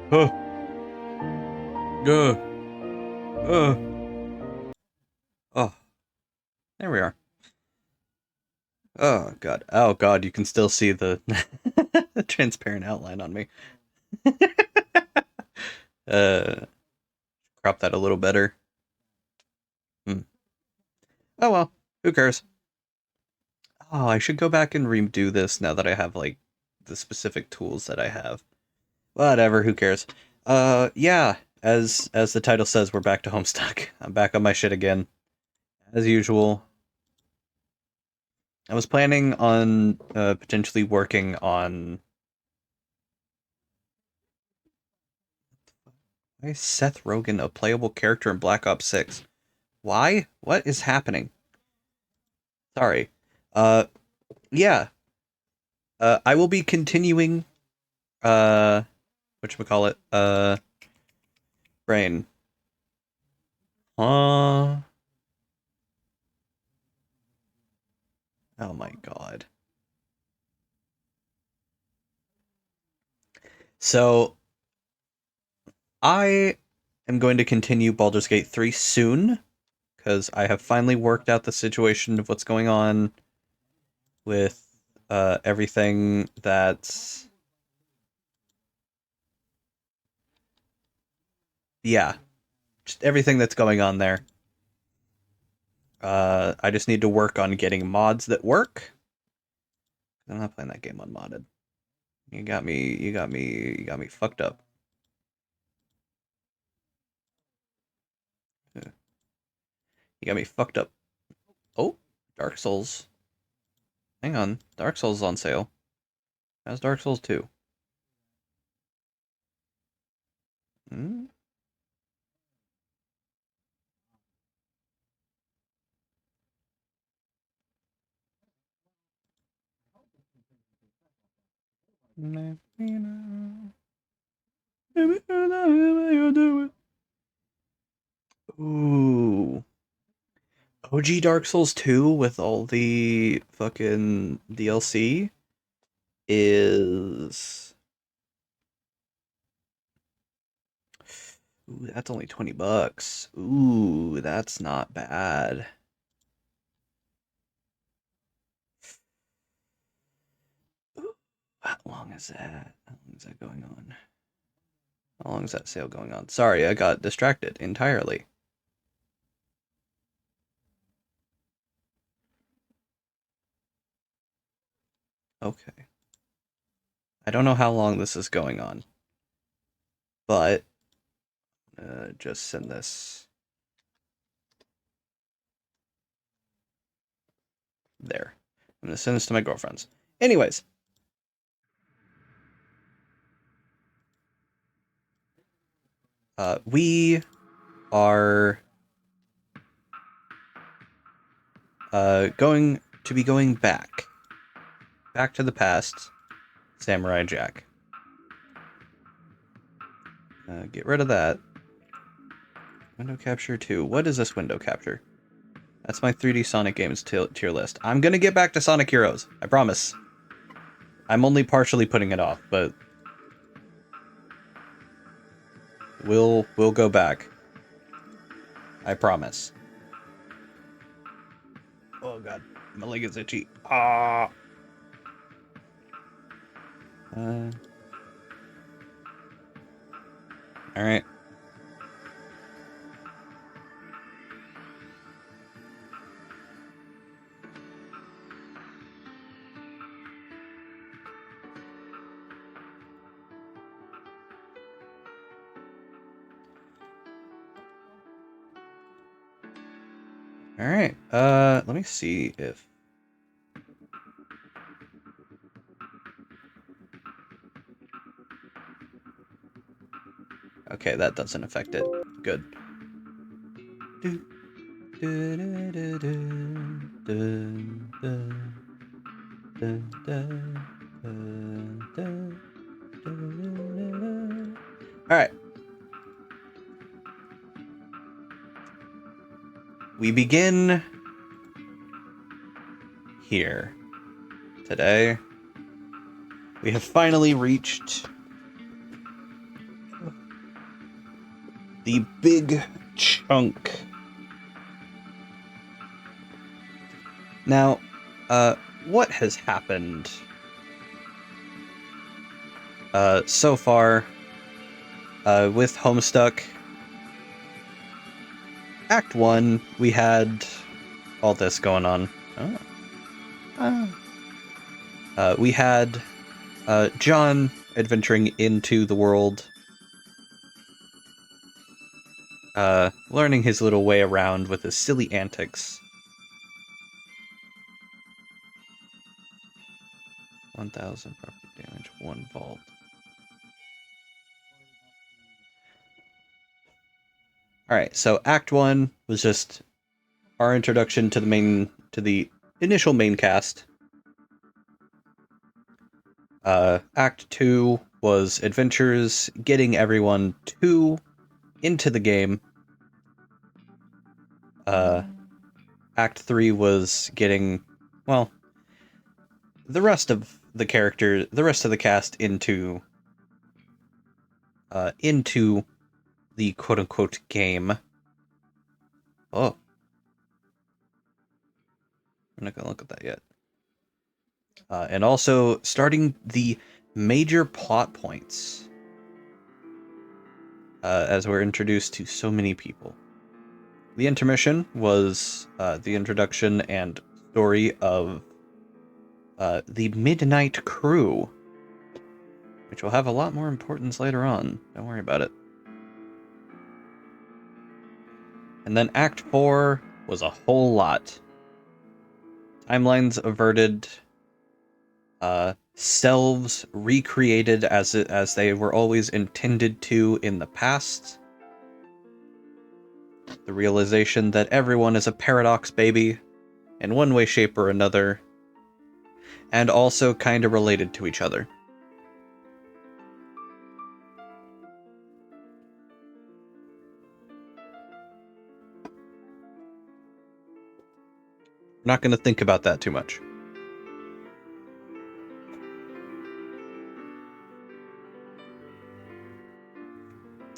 Uh, uh, uh. Oh, there we are. Oh god. Oh god, you can still see the, the transparent outline on me. uh, crop that a little better. Hmm. Oh well, who cares? Oh, I should go back and redo this now that I have like the specific tools that I have. Whatever, who cares? Yeah, as the title says, we're back to Homestuck. I'm back on my shit again, as usual. I was planning on potentially working on. Why is Seth Rogen a playable character in Black Ops 6? Why? What is happening? Sorry. Uh, yeah. I will be continuing. Whatchamacallit? Brain. Oh my god. So I am going to continue Baldur's Gate 3 soon because I have finally worked out the situation of what's going on with everything that's, yeah, just everything that's going on there. I just need to work on getting mods that work. I'm not playing that game unmodded. You got me fucked up. You got me fucked up. Oh, Dark Souls. Hang on, Dark Souls is on sale. How's Dark Souls 2? Hmm? Ooh. OG Dark Souls 2 with all the fucking DLC is. Ooh, that's only 20 bucks. Ooh, that's not bad. Ooh, how long is that? How long is that going on? How long is that sale going on? Sorry, I got distracted entirely. Okay. I don't know how long this is going on, but just send this there. I'm gonna send this to my girlfriends. Anyways, we are going to be going back to the past, Samurai Jack. Get rid of that. Window capture 2. What is this window capture? That's my 3D Sonic games tier list. I'm gonna get back to Sonic Heroes. I promise. I'm only partially putting it off, but we'll go back. I promise. Oh god, my leg is itchy. Ah. Uh, all right. All right. Let me see if. Okay, that doesn't affect it. Good. All right. We begin here. Today, we have finally reached the big chunk. Now, what has happened so far with Homestuck? Act 1, we had all this going on. We had John adventuring into the world, learning his little way around with his silly antics. 1,000 property damage, 1 vault. Alright, so Act 1 was just our introduction to the initial main cast. Act 2 was adventures, getting everyone into the game. Act 3 was getting, well, the rest of the cast into the quote-unquote game. Oh. I'm not gonna look at that yet. And also starting the major plot points, as we're introduced to so many people. The intermission was the introduction and story of the Midnight Crew, which will have a lot more importance later on. Don't worry about it. And then Act 4 was a whole lot. Timelines averted, selves recreated as they were always intended to in the past. The realization that everyone is a paradox baby, in one way, shape, or another, and also kind of related to each other. I'm not going to think about that too much.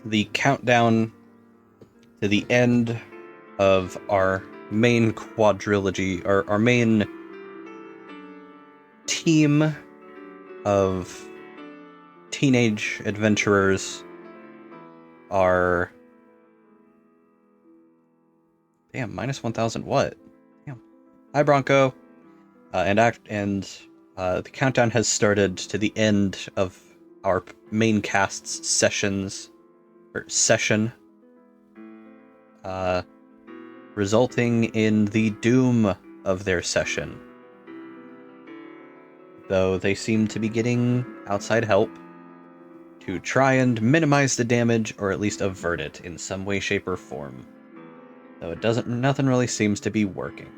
The countdown to the end of our main quadrilogy, our main team of teenage adventurers are... Damn, minus 1,000 what? Damn. Hi, Bronco. The countdown has started to the end of our main cast's session, resulting in the doom of their session. Though they seem to be getting outside help to try and minimize the damage, or at least avert it in some way, shape, or form. Though nothing really seems to be working.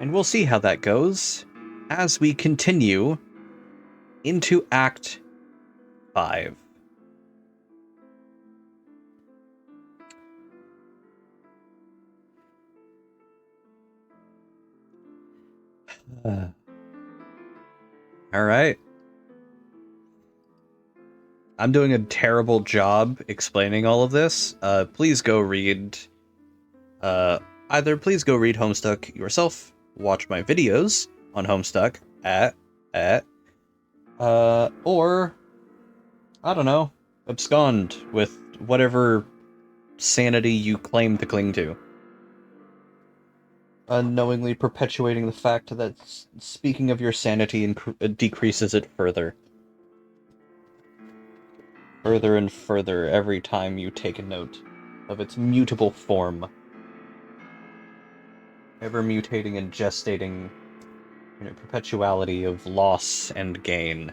And we'll see how that goes as we continue into Act 5. Alright. I'm doing a terrible job explaining all of this. Please go read... please go read Homestuck yourself, watch my videos on Homestuck or, I don't know, abscond with whatever sanity you claim to cling to. Unknowingly perpetuating the fact that speaking of your sanity decreases it further. Further and further every time you take a note of its mutable form. Ever mutating and gestating in a perpetuality of loss and gain.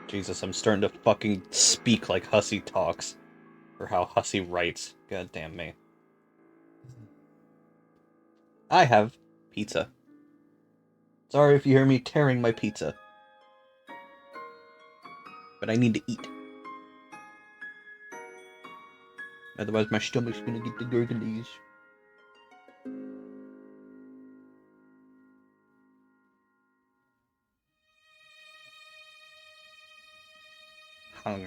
Jesus, I'm starting to fucking speak like Hussey talks. Or how Hussey writes. God damn me. I have pizza. Sorry if you hear me tearing my pizza. But I need to eat. Otherwise my stomach's gonna get the gurglies. Hmm.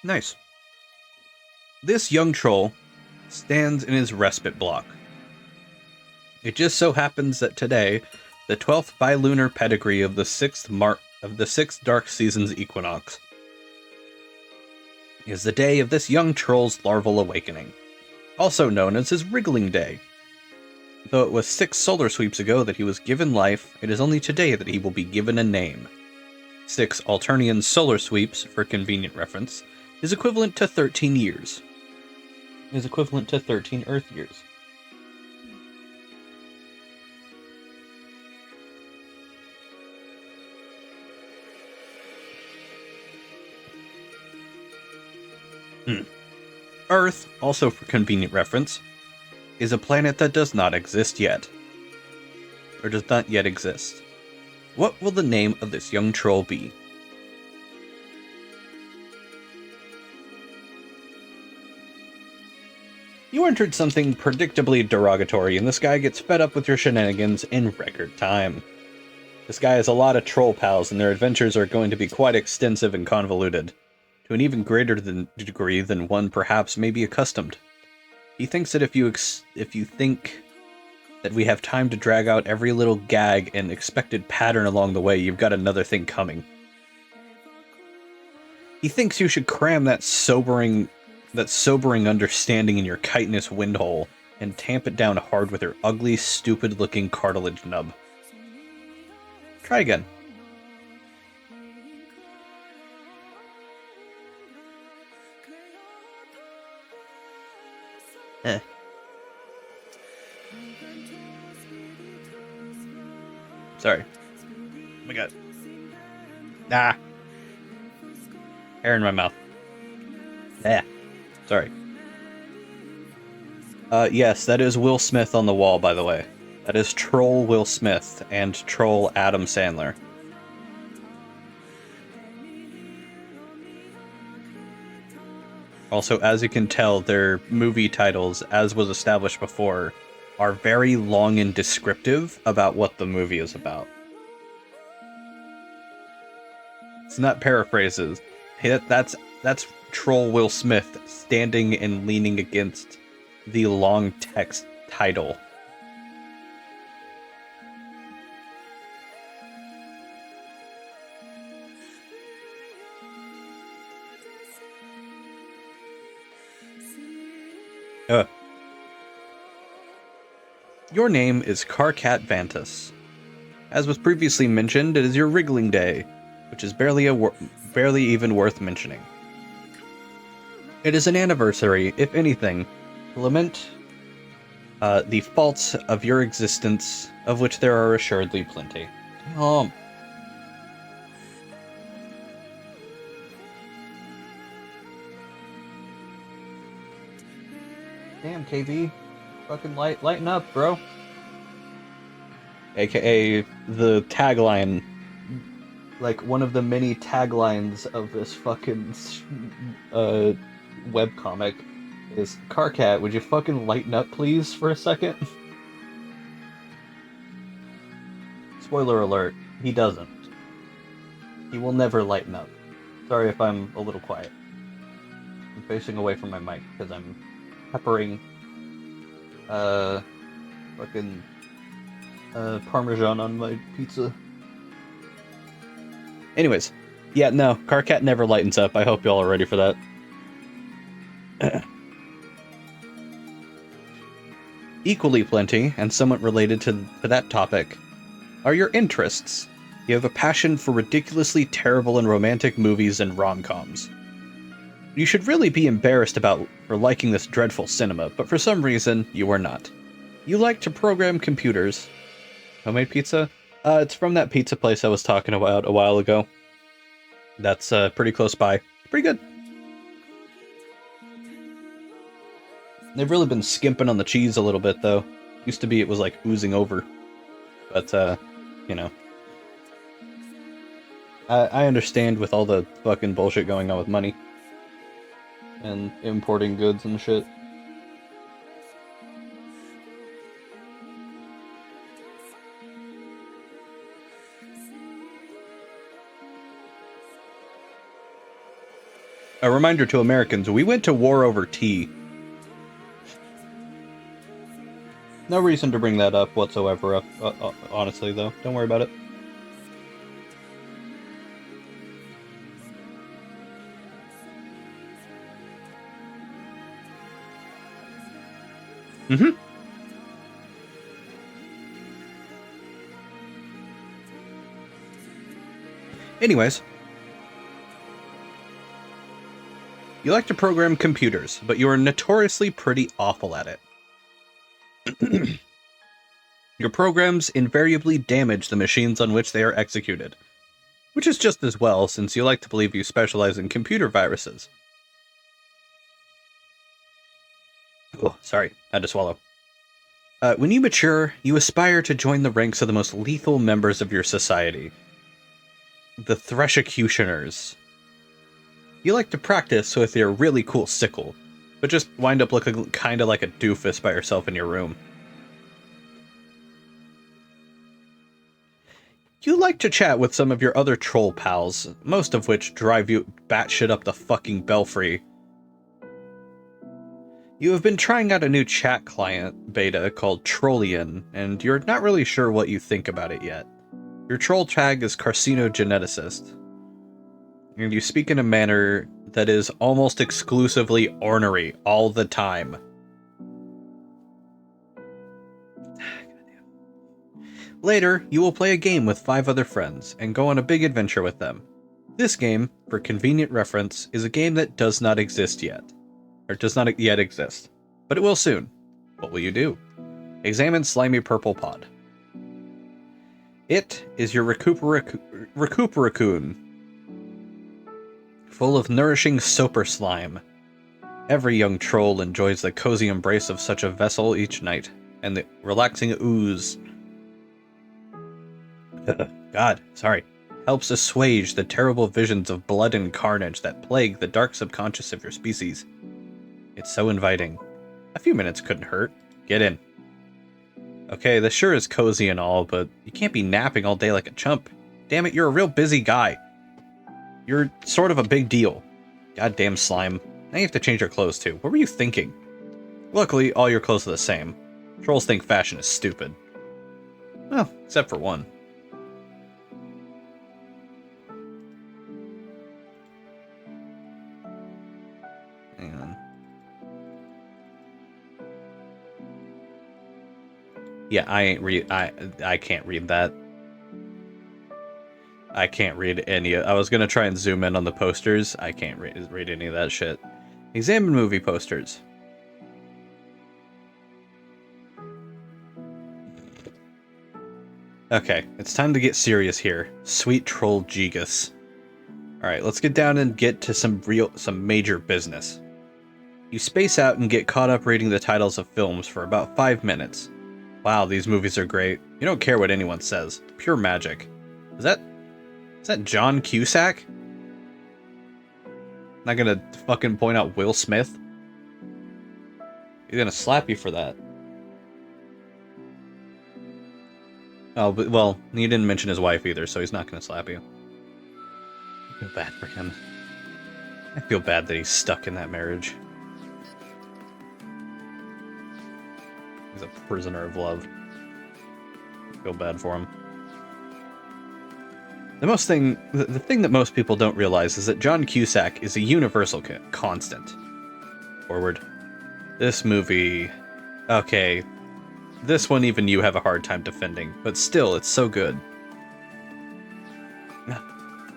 Nice. This young troll stands in his respite block. It just so happens that today, the 12th bilunar pedigree of the 6th dark season's equinox, is the day of this young troll's larval awakening, also known as his wriggling day. Though it was 6 solar sweeps ago that he was given life, it is only today that he will be given a name. 6 Alternian solar sweeps, for convenient reference, is equivalent to 13 years. Is equivalent to 13 Earth years. Earth, also for convenient reference, is a planet that does not exist yet. Or does not yet exist. What will the name of this young troll be? You entered something predictably derogatory, and this guy gets fed up with your shenanigans in record time. This guy has a lot of troll pals, and their adventures are going to be quite extensive and convoluted, to an even greater degree than one perhaps may be accustomed. He thinks that if you think that we have time to drag out every little gag and expected pattern along the way, you've got another thing coming. He thinks you should cram that sobering understanding in your chitinous windhole and tamp it down hard with your ugly, stupid-looking cartilage nub. Try again. Sorry. Oh my god. Ah. Hair in my mouth. Sorry. Yes, that is Will Smith on the wall, by the way. That is Troll Will Smith and Troll Adam Sandler. Also, as you can tell, their movie titles, as was established before, are very long and descriptive about what the movie is about. It's not paraphrases. Hey, that's Troll Will Smith standing and leaning against the long text title. Your name is Karkat Vantus. As was previously mentioned, it is your wriggling day, which is barely even worth mentioning. It is an anniversary, if anything, to lament the faults of your existence, of which there are assuredly plenty. Damn, KV. Fucking lighten up, bro. AKA the tagline, like one of the many taglines of this fucking webcomic is, Karkat, would you fucking lighten up please for a second? Spoiler alert, he doesn't. He will never lighten up. Sorry if I'm a little quiet. I'm facing away from my mic because I'm peppering fucking Parmesan on my pizza. Anyways, yeah, no, Karkat never lightens up. I hope y'all are ready for that. Equally plenty, and somewhat related to that topic, are your interests. You have a passion for ridiculously terrible and romantic movies and rom-coms. You should really be embarrassed for liking this dreadful cinema, but for some reason, you are not. You like to program computers. Homemade pizza? It's from that pizza place I was talking about a while ago. That's pretty close by. Pretty good. They've really been skimping on the cheese a little bit, though. Used to be it was like oozing over. But, you know. I understand with all the fucking bullshit going on with money. And importing goods and shit. A reminder to Americans, we went to war over tea. No reason to bring that up whatsoever, honestly, though. Don't worry about it. Mm-hmm. Anyways. You like to program computers, but you are notoriously pretty awful at it. Your programs invariably damage the machines on which they are executed. Which is just as well, since you like to believe you specialize in computer viruses. Oh, sorry, had to swallow. When you mature, you aspire to join the ranks of the most lethal members of your society. The Threshocutioners. You like to practice with your really cool sickle, but just wind up looking kinda like a doofus by yourself in your room. You like to chat with some of your other troll pals, most of which drive you batshit up the fucking belfry. You have been trying out a new chat client beta called Trollian, and you're not really sure what you think about it yet. Your troll tag is Carcinogeneticist, and you speak in a manner that is almost exclusively ornery all the time. Later, you will play a game with 5 other friends, and go on a big adventure with them. This game, for convenient reference, is a game that does not exist yet. Or does not yet exist. But it will soon. What will you do? Examine Slimy Purple Pod. It is your Recuperacoon, full of nourishing soper slime. Every young troll enjoys the cozy embrace of such a vessel each night, and the relaxing ooze God, sorry, helps assuage the terrible visions of blood and carnage that plague the dark subconscious of your species. It's so inviting. A few minutes couldn't hurt. Get in. Okay, this sure is cozy and all, but you can't be napping all day like a chump. Damn it, you're a real busy guy. You're sort of a big deal. Goddamn slime. Now you have to change your clothes too. What were you thinking? Luckily, all your clothes are the same. Trolls think fashion is stupid. Well, except for one. Hang on. Yeah, I can't read that. I can't read any of... I was gonna try and zoom in on the posters. I can't read any of that shit. Examine movie posters. Okay, it's time to get serious here. Sweet troll Gigas. Alright, let's get down and get to some major business. You space out and get caught up reading the titles of films for about 5 minutes. Wow, these movies are great. You don't care what anyone says. Pure magic. Is that John Cusack? Not gonna fucking point out Will Smith? He's gonna slap you for that. Oh, but, well, he didn't mention his wife either, so he's not gonna slap you. I feel bad for him. I feel bad that he's stuck in that marriage. He's a prisoner of love. I feel bad for him. The thing that most people don't realize is that John Cusack is a universal constant. Forward. This movie... Okay. This one even you have a hard time defending, but still, it's so good.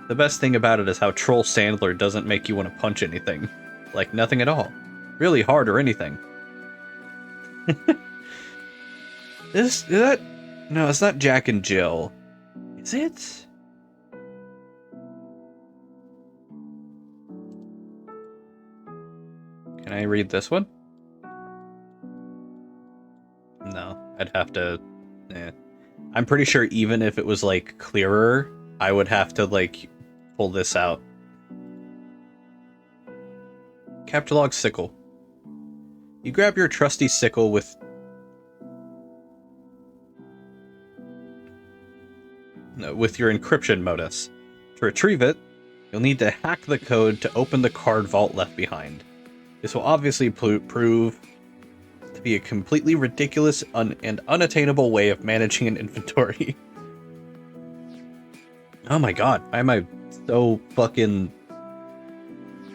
The best thing about it is how Troll Sandler doesn't make you want to punch anything. Like, nothing at all. Really hard or anything. Is that... No, it's not Jack and Jill. Is it? Can I read this one? No, I'd have to... I'm pretty sure even if it was, like, clearer, I would have to, like, pull this out. Capture log sickle. You grab your trusty sickle with... with your encryption modus. To retrieve it, You'll need to hack the code to open the card vault left behind. This will obviously prove to be a completely ridiculous and unattainable way of managing an inventory. Oh my god, why am I so fucking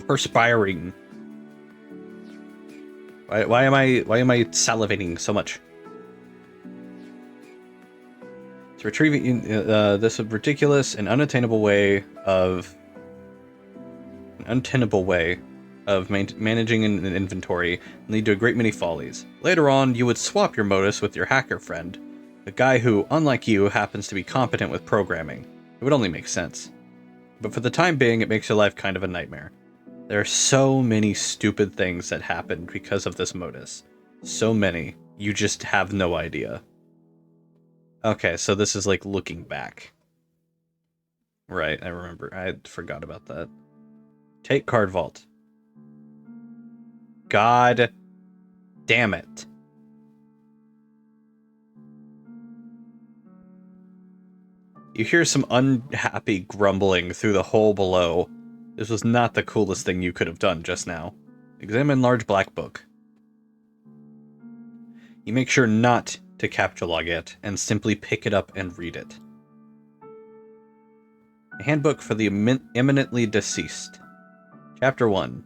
perspiring? Why am I salivating so much? It's retrieving this ridiculous and untenable way of managing an inventory and lead to a great many follies. Later on, you would swap your modus with your hacker friend, a guy who, unlike you, happens to be competent with programming. It would only make sense. But for the time being, it makes your life kind of a nightmare. There are so many stupid things that happened because of this modus. So many, you just have no idea. Okay, so this is like looking back. Right, I remember. I forgot about that. Take card vault. God damn it. You hear some unhappy grumbling through the hole below. This was not the coolest thing you could have done just now. Examine large black book. You make sure not to capture log it, and simply pick it up and read it. A handbook for the imminently deceased. Chapter 1.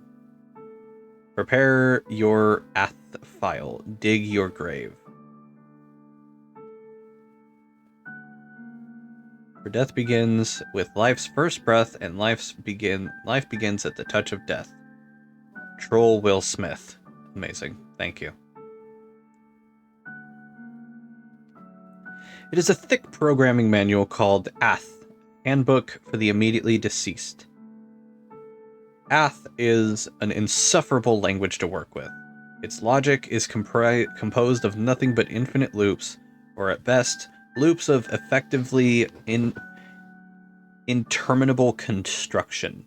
Prepare your ath file. Dig your grave. For death begins with life's first breath, and life begins at the touch of death. Troll Will Smith. Amazing. Thank you. It is a thick programming manual called Ath, Handbook for the Immediately Deceased. Ath is an insufferable language to work with. Its logic is composed of nothing but infinite loops, or at best, loops of effectively interminable construction.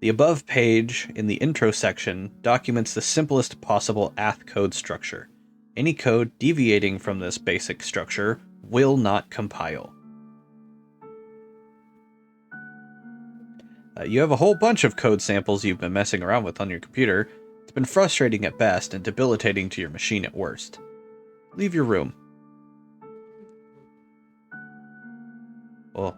The above page, in the intro section, documents the simplest possible Ath code structure. Any code deviating from this basic structure will not compile. You have a whole bunch of code samples you've been messing around with on your computer. It's been frustrating at best and debilitating to your machine at worst. Leave your room. Oh.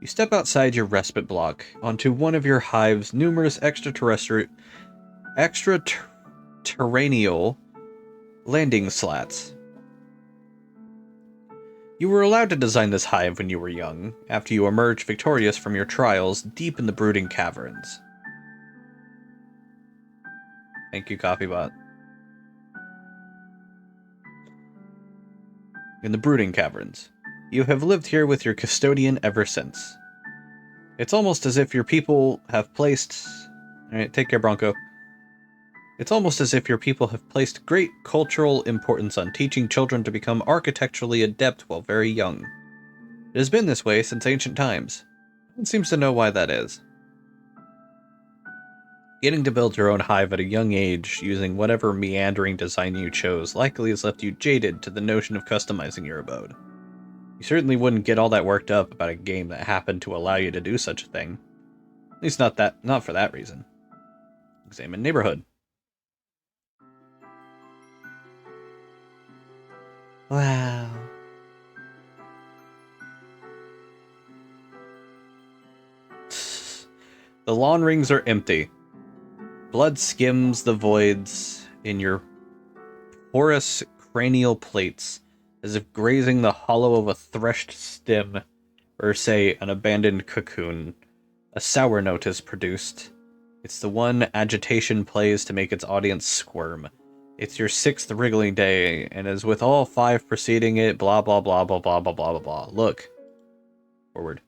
You step outside your respite block onto one of your hive's numerous extraterrestrial landing slats. You were allowed to design this hive when you were young, after you emerged victorious from your trials deep in the brooding caverns. Thank you, Coffeebot. In the brooding caverns. You have lived here with your custodian ever since. It's almost as if your people have placed... Alright, take care, Bronco. It's almost as if your people have placed great cultural importance on teaching children to become architecturally adept while very young. It has been this way since ancient times. No one seems to know why that is. Getting to build your own hive at a young age, using whatever meandering design you chose, likely has left you jaded to the notion of customizing your abode. You certainly wouldn't get all that worked up about a game that happened to allow you to do such a thing. At least not for that reason. Examine neighborhood. Wow. The lawn rings are empty. Blood skims the voids in your porous cranial plates, as if grazing the hollow of a threshed stem, or say, an abandoned cocoon. A sour note is produced. It's the one agitation plays to make its audience squirm. It's your 6th wriggling day, and as with all 5 preceding it, blah blah blah blah blah blah blah blah blah. Look. Forward.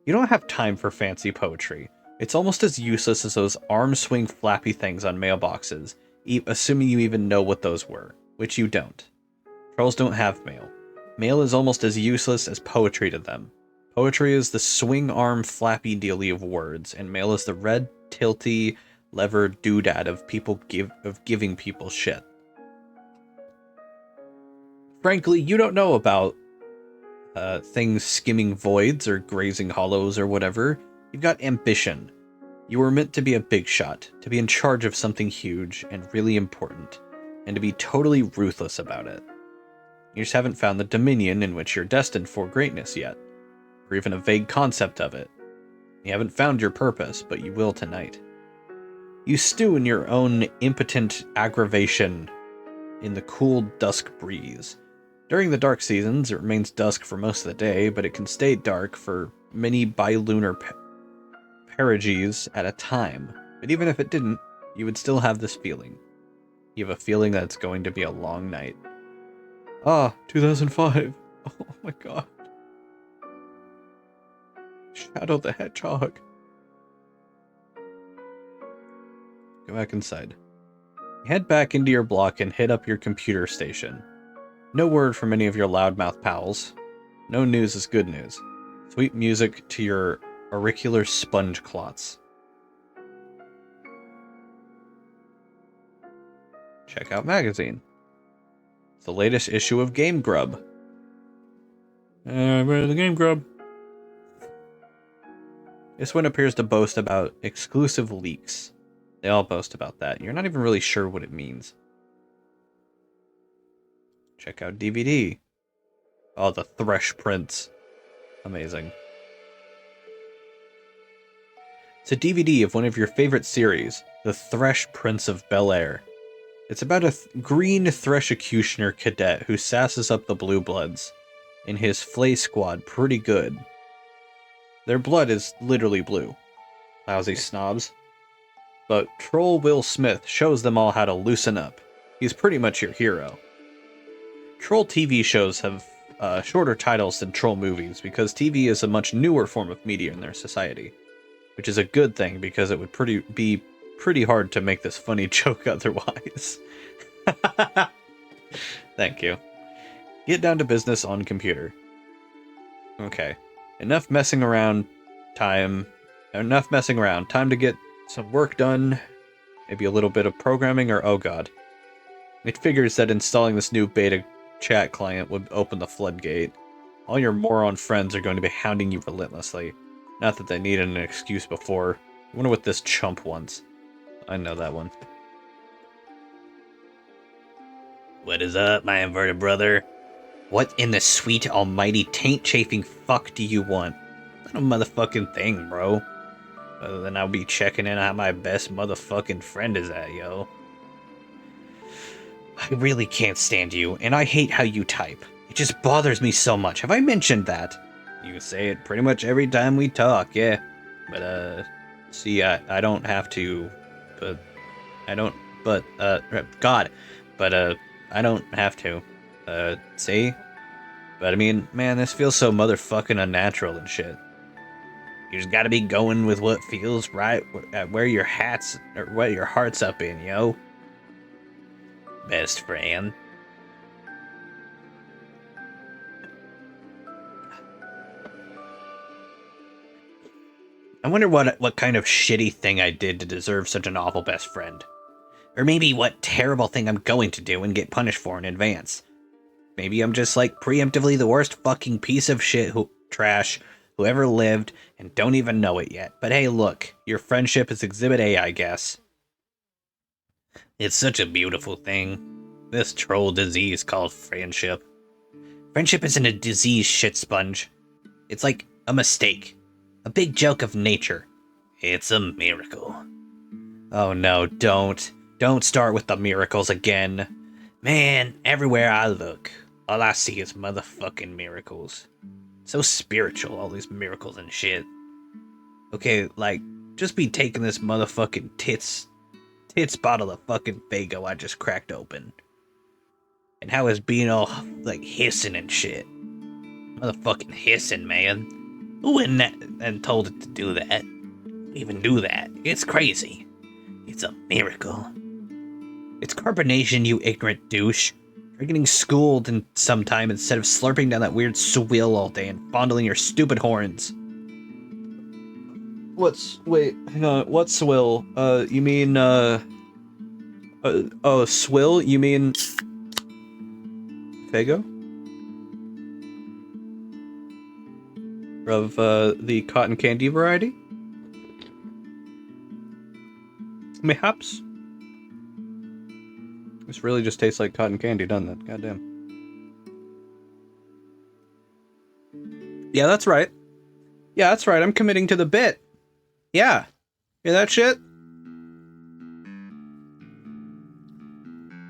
You don't have time for fancy poetry. It's almost as useless as those arm-swing flappy things on mailboxes, assuming you even know what those were, which you don't. Trolls don't have mail. Mail is almost as useless as poetry to them. Poetry is the swing-arm flappy dealy of words, and mail is the red, tilty, lever doodad of giving people shit. Frankly, you don't know about things skimming voids or grazing hollows or whatever. You've got ambition. You were meant to be a big shot, to be in charge of something huge and really important, and to be totally ruthless about it. You just haven't found the dominion in which you're destined for greatness yet, or even a vague concept of it. You haven't found your purpose, but you will tonight. You stew in your own impotent aggravation in the cool dusk breeze. During the dark seasons, it remains dusk for most of the day, but it can stay dark for many bilunar perigees at a time. But even if it didn't, you would still have this feeling. You have a feeling that it's going to be a long night. Ah, 2005. Oh my god. Shadow the Hedgehog. Go back inside. You head back into your block and hit up your computer station. No word from any of your loudmouth pals. No news is good news. Sweet music to your auricular sponge clots. Check out magazine. It's the latest issue of Game Grub. Where's the Game Grub? This one appears to boast about exclusive leaks. They all boast about that. You're not even really sure what it means. Check out DVD. Oh, the Thresh prints. Amazing. It's a DVD of one of your favorite series, The Thresh Prince of Bel-Air. It's about a green Threshucutioner cadet who sasses up the Blue Bloods in his Flay Squad pretty good. Their blood is literally blue. Lousy snobs. But Troll Will Smith shows them all how to loosen up. He's pretty much your hero. Troll TV shows have shorter titles than Troll movies because TV is a much newer form of media in their society. Which is a good thing because it would be pretty hard to make this funny joke otherwise. Thank you. Get down to business on computer. Okay. Enough messing around. Time to get some work done. Maybe a little bit of programming or oh god. It figures that installing this new beta chat client would open the floodgate. All your moron friends are going to be hounding you relentlessly. Not that they needed an excuse before. I wonder what this chump wants. I know that one. What is up, my inverted brother? What in the sweet almighty taint-chafing fuck do you want? Not a motherfucking thing, bro. Other than I'll be checking in on how my best motherfucking friend is at, yo. I really can't stand you, and I hate how you type. It just bothers me so much. Have I mentioned that? You say it pretty much every time we talk, yeah. But, see, I don't have to, but, I don't have to, see? But I mean, man, this feels so motherfucking unnatural and shit. You just gotta be going with what feels right, where your heart's up in, yo. Best friend. I wonder what kind of shitty thing I did to deserve such an awful best friend. Or maybe what terrible thing I'm going to do and get punished for in advance. Maybe I'm just like preemptively the worst fucking piece of shit trash who ever lived and don't even know it yet. But hey, look, your friendship is Exhibit A, I guess. It's such a beautiful thing. This troll disease called friendship. Friendship isn't a disease, shit sponge. It's like a mistake. A big joke of nature. It's a miracle. Oh no, don't. Don't start with the miracles again. Man, everywhere I look, all I see is motherfucking miracles. So spiritual, all these miracles and shit. Okay, like, just be taking this motherfucking tits bottle of fucking Fago I just cracked open. And how it's being all, like, hissing and shit. Motherfucking hissing, man. Who went and told it to do that? Who even do that? It's crazy. It's a miracle. It's carbonation, you ignorant douche. You're getting schooled in some time instead of slurping down that weird swill all day and fondling your stupid horns. Wait, hang on, what swill? You mean, swill? You mean... Fago? Of the cotton candy variety? Mayhaps? This really just tastes like cotton candy, doesn't it? Goddamn. Yeah, that's right. Yeah, that's right. I'm committing to the bit. Yeah. Hear that shit?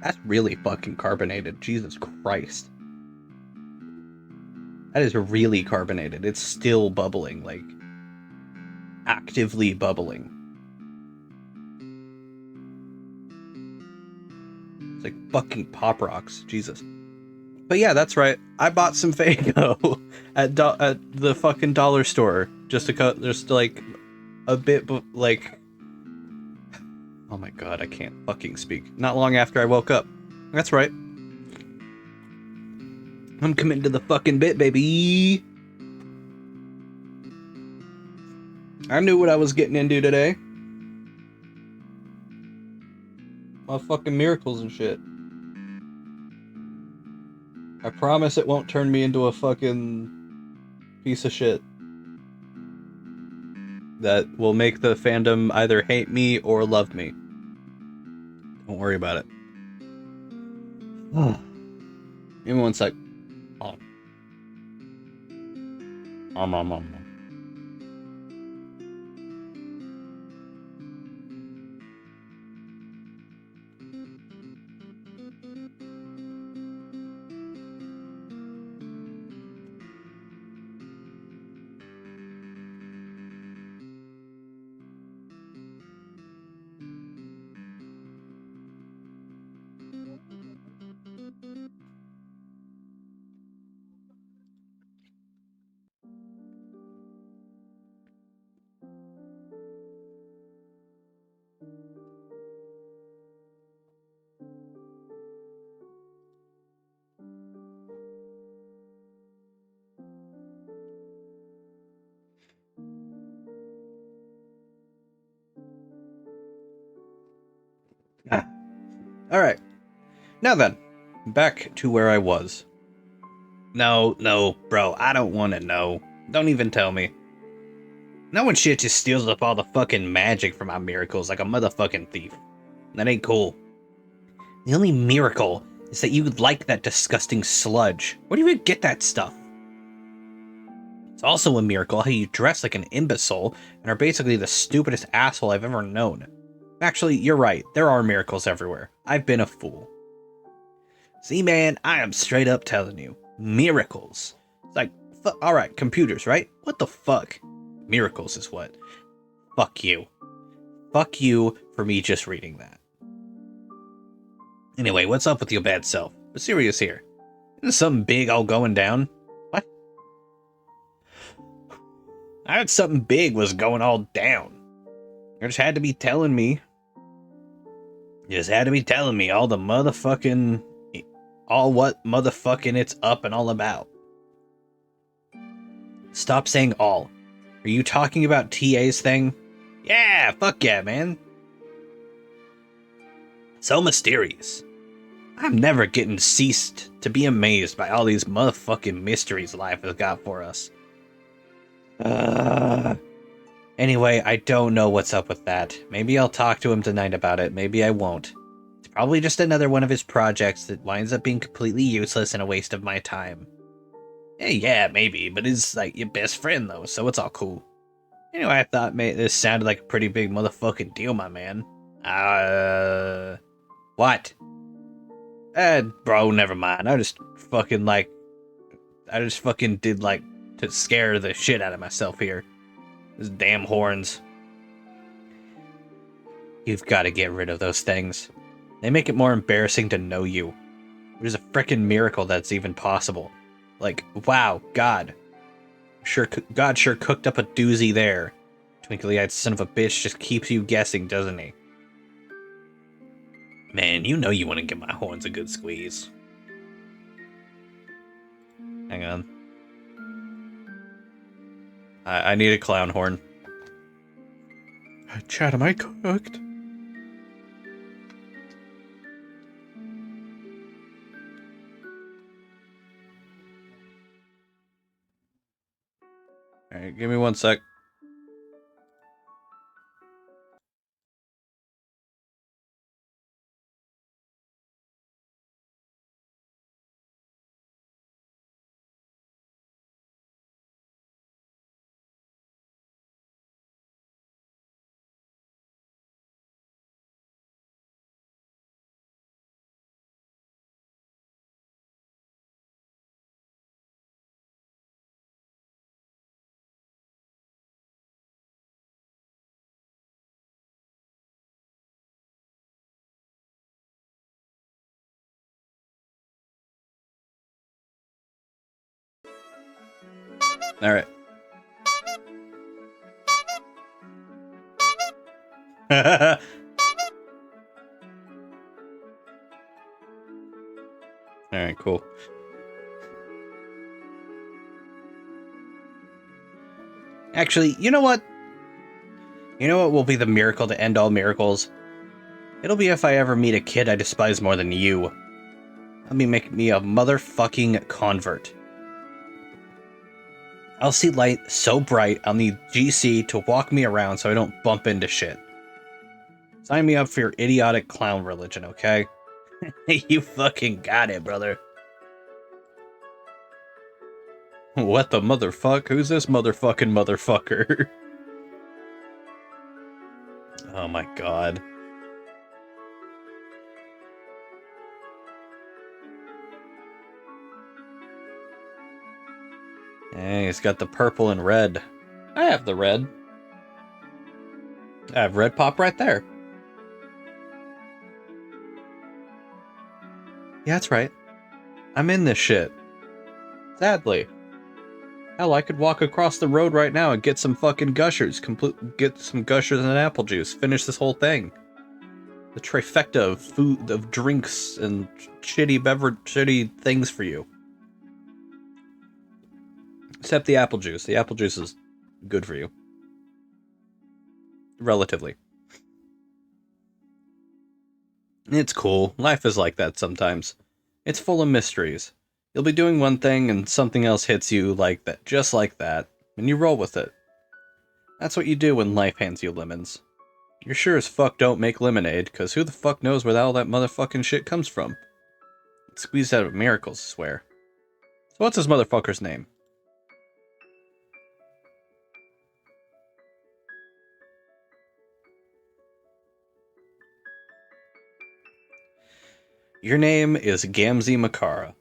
That's really fucking carbonated. Jesus Christ. That is really carbonated. It's still bubbling, like, actively bubbling. It's like fucking Pop Rocks. Jesus. But yeah, that's right. I bought some Faygo at the fucking dollar store just to cut, just like a bit, like, oh my god, I can't fucking speak. Not long after I woke up. That's right. I'm committed to the fucking bit, baby. I knew what I was getting into today. My fucking miracles and shit. I promise it won't turn me into a fucking piece of shit that will make the fandom either hate me or love me. Don't worry about it. Give me one sec. Oh. Alright. Now then, back to where I was. No, bro, I don't want to know. Don't even tell me. No one shit just steals up all the fucking magic from my miracles like a motherfucking thief. That ain't cool. The only miracle is that you like that disgusting sludge. Where do you even get that stuff? It's also a miracle how you dress like an imbecile and are basically the stupidest asshole I've ever known. Actually, you're right. There are miracles everywhere. I've been a fool. See, man, I am straight up telling you. Miracles. It's like, alright, computers, right? What the fuck? Miracles is what? Fuck you. Fuck you for me just reading that. Anyway, what's up with your bad self? We're serious here. Isn't something big all going down? What? I heard something big was going all down. You just had to be telling me. You just had to be telling me all the motherfucking... all what motherfucking it's up and all about. Stop saying all. Are you talking about TA's thing? Yeah, fuck yeah, man. So mysterious. I'm never getting ceased to be amazed by all these motherfucking mysteries life has got for us. Anyway, I don't know what's up with that. Maybe I'll talk to him tonight about it. Maybe I won't. It's probably just another one of his projects that winds up being completely useless and a waste of my time. Hey, yeah, maybe, but he's like your best friend though, so it's all cool. Anyway, I thought this sounded like a pretty big motherfucking deal, my man. What? Bro, never mind. I just fucking did like to scare the shit out of myself here. Those damn horns. You've got to get rid of those things. They make it more embarrassing to know you. It is a frickin' miracle that's even possible. Like, wow, God. God sure cooked up a doozy there. Twinkly-eyed son of a bitch just keeps you guessing, doesn't he? Man, you know you want to give my horns a good squeeze. Hang on. I need a clown horn. Chad, am I cooked? Alright, give me 1 sec. Alright. Alright, cool. Actually, you know what? You know what will be the miracle to end all miracles? It'll be if I ever meet a kid I despise more than you. Let me make me a motherfucking convert. I'll see light so bright I'll need GC to walk me around so I don't bump into shit. Sign me up for your idiotic clown religion, okay? You fucking got it, brother. What the motherfuck? Who's this motherfucking motherfucker? Oh my god. Hey, he's got the purple and red. I have the red. I have red pop right there. Yeah, that's right. I'm in this shit. Sadly. Hell, I could walk across the road right now and get some fucking gushers. Get some gushers and apple juice. Finish this whole thing. The trifecta of food, of drinks, and shitty things for you. Except the apple juice. The apple juice is good for you. Relatively. It's cool. Life is like that sometimes. It's full of mysteries. You'll be doing one thing and something else hits you like that, just like that, and you roll with it. That's what you do when life hands you lemons. You're sure as fuck don't make lemonade, cause who the fuck knows where all that motherfucking shit comes from? It's squeezed out of miracles, I swear. So what's this motherfucker's name? Your name is Gamzee Makara.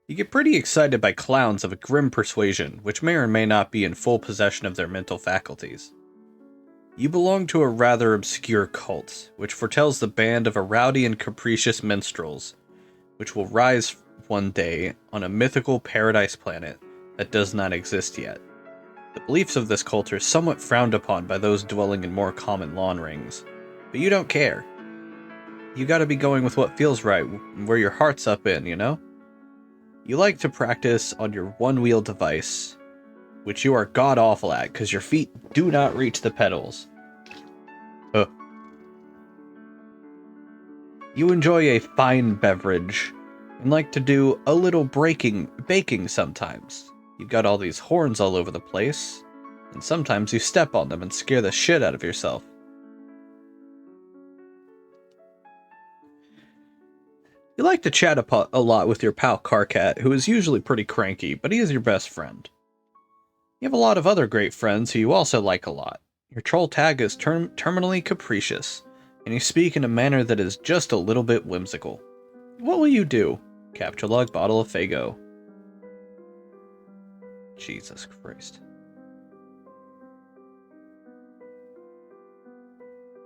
You get pretty excited by clowns of a grim persuasion, which may or may not be in full possession of their mental faculties. You belong to a rather obscure cult, which foretells the band of a rowdy and capricious minstrels, which will rise one day on a mythical paradise planet that does not exist yet. The beliefs of this cult are somewhat frowned upon by those dwelling in more common lawn rings, but you don't care. You gotta be going with what feels right, where your heart's up in, you know? You like to practice on your one-wheel device, which you are god-awful at, because your feet do not reach the pedals. You enjoy a fine beverage, and like to do a little baking sometimes. You've got all these horns all over the place, and sometimes you step on them and scare the shit out of yourself. You like to chat a lot with your pal Carcat, who is usually pretty cranky, but he is your best friend. You have a lot of other great friends who you also like a lot. Your troll tag is terminally capricious, and you speak in a manner that is just a little bit whimsical. What will you do? Capture log, bottle of Fago. Jesus Christ.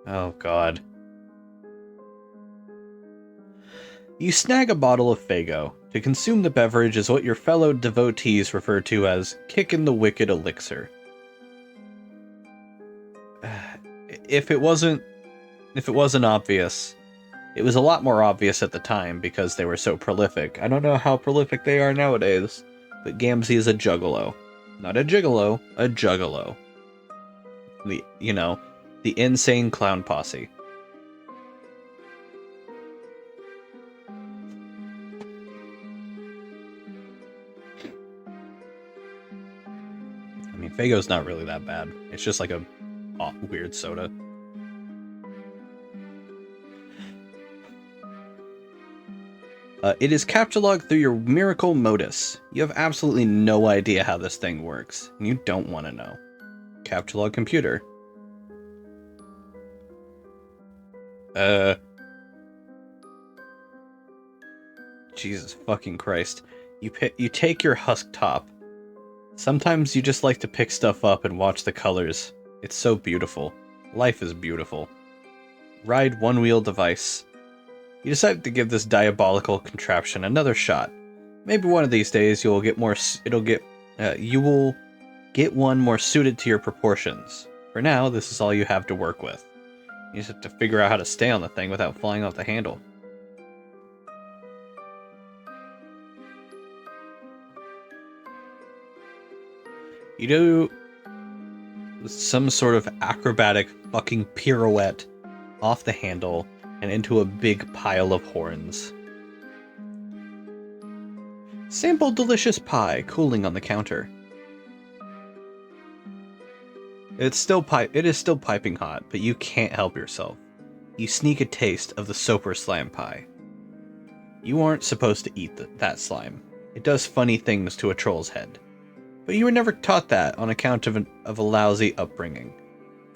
Oh god. You snag a bottle of Fago. To consume the beverage is what your fellow devotees refer to as kicking the wicked elixir. If it wasn't obvious, it was a lot more obvious at the time because they were so prolific. I don't know how prolific they are nowadays, but Gamzee is a juggalo. Not a gigolo, a juggalo. The insane clown posse. mean, Faygo's not really that bad. It's just like a weird soda. It is capture log through your miracle modus. You have absolutely no idea how this thing works, and you don't want to know. Capture log computer. Jesus fucking Christ. You take your husk top. Sometimes you just like to pick stuff up and watch the colors. It's so beautiful. Life is beautiful. Ride one-wheel device. You decide to give this diabolical contraption another shot. Maybe one of these days you will get one more suited to your proportions. For now, this is all you have to work with. You just have to figure out how to stay on the thing without falling off the handle. You do some sort of acrobatic fucking pirouette off the handle and into a big pile of horns. Sample delicious pie cooling on the counter. It is still piping hot, but you can't help yourself. You sneak a taste of the Soper slime pie. You aren't supposed to eat that slime. It does funny things to a troll's head. But you were never taught that on account of a lousy upbringing.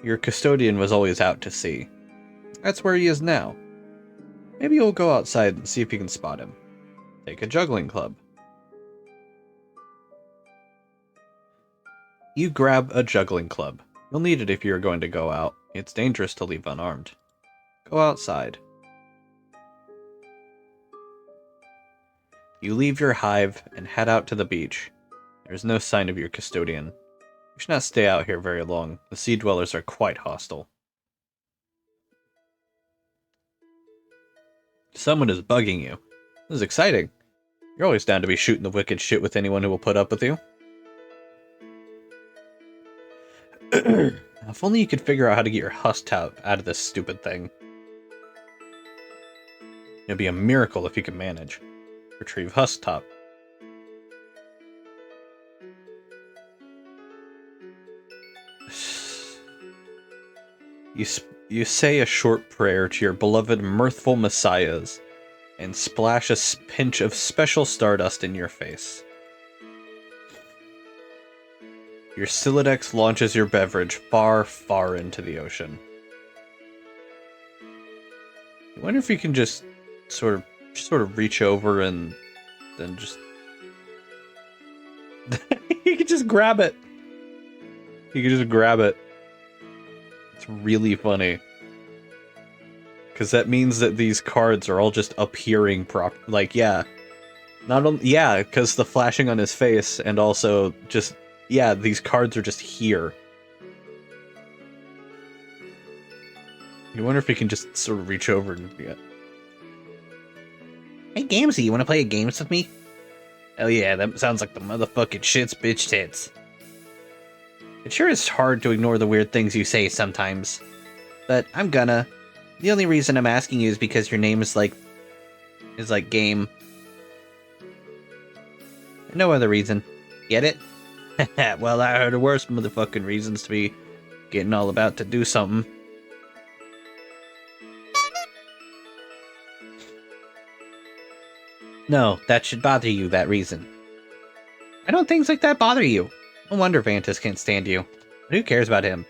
Your custodian was always out to sea. That's where he is now. Maybe you'll go outside and see if you can spot him. Take a juggling club. You grab a juggling club. You'll need it if you're going to go out. It's dangerous to leave unarmed. Go outside. You leave your hive and head out to the beach. There's no sign of your custodian. You should not stay out here very long. The sea dwellers are quite hostile. Someone is bugging you. This is exciting. You're always down to be shooting the wicked shit with anyone who will put up with you. If only you could figure out how to get your husk out of this stupid thing. It'd be a miracle if you could manage. Retrieve husk top. You say a short prayer to your beloved mirthful messiahs and splash a pinch of special stardust in your face. Your Silodex launches your beverage far, far into the ocean. I wonder if you can just sort of reach over and then just... you can just grab it. You can just grab it. It's really funny. Because that means that these cards are all just appearing yeah. Not only, yeah, because the flashing on his face and also just... yeah, these cards are just here. You wonder if we can just sort of reach over and get... Hey, Gamesy, you want to play games with me? Oh yeah, that sounds like the motherfucking shits bitch tits. It sure is hard to ignore the weird things you say sometimes. But I'm gonna. The only reason I'm asking you is because your name is like game. No other reason. Get it? Well, I heard the worst motherfucking reasons to be getting all about to do something. No, that should bother you, that reason. I don't things like that bother you. No wonder Vantus can't stand you. But who cares about him?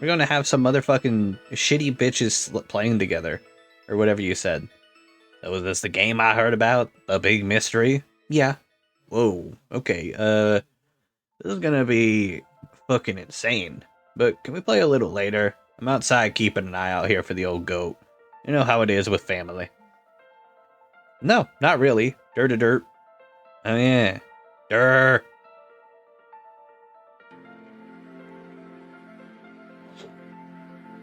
We're gonna have some motherfucking shitty bitches playing together. Or whatever you said. So is this the game I heard about? The big mystery? Yeah. Whoa, okay, this is gonna be fucking insane. But can we play a little later? I'm outside keeping an eye out here for the old goat. You know how it is with family. No, not really. Dirt. Oh yeah. Dirt.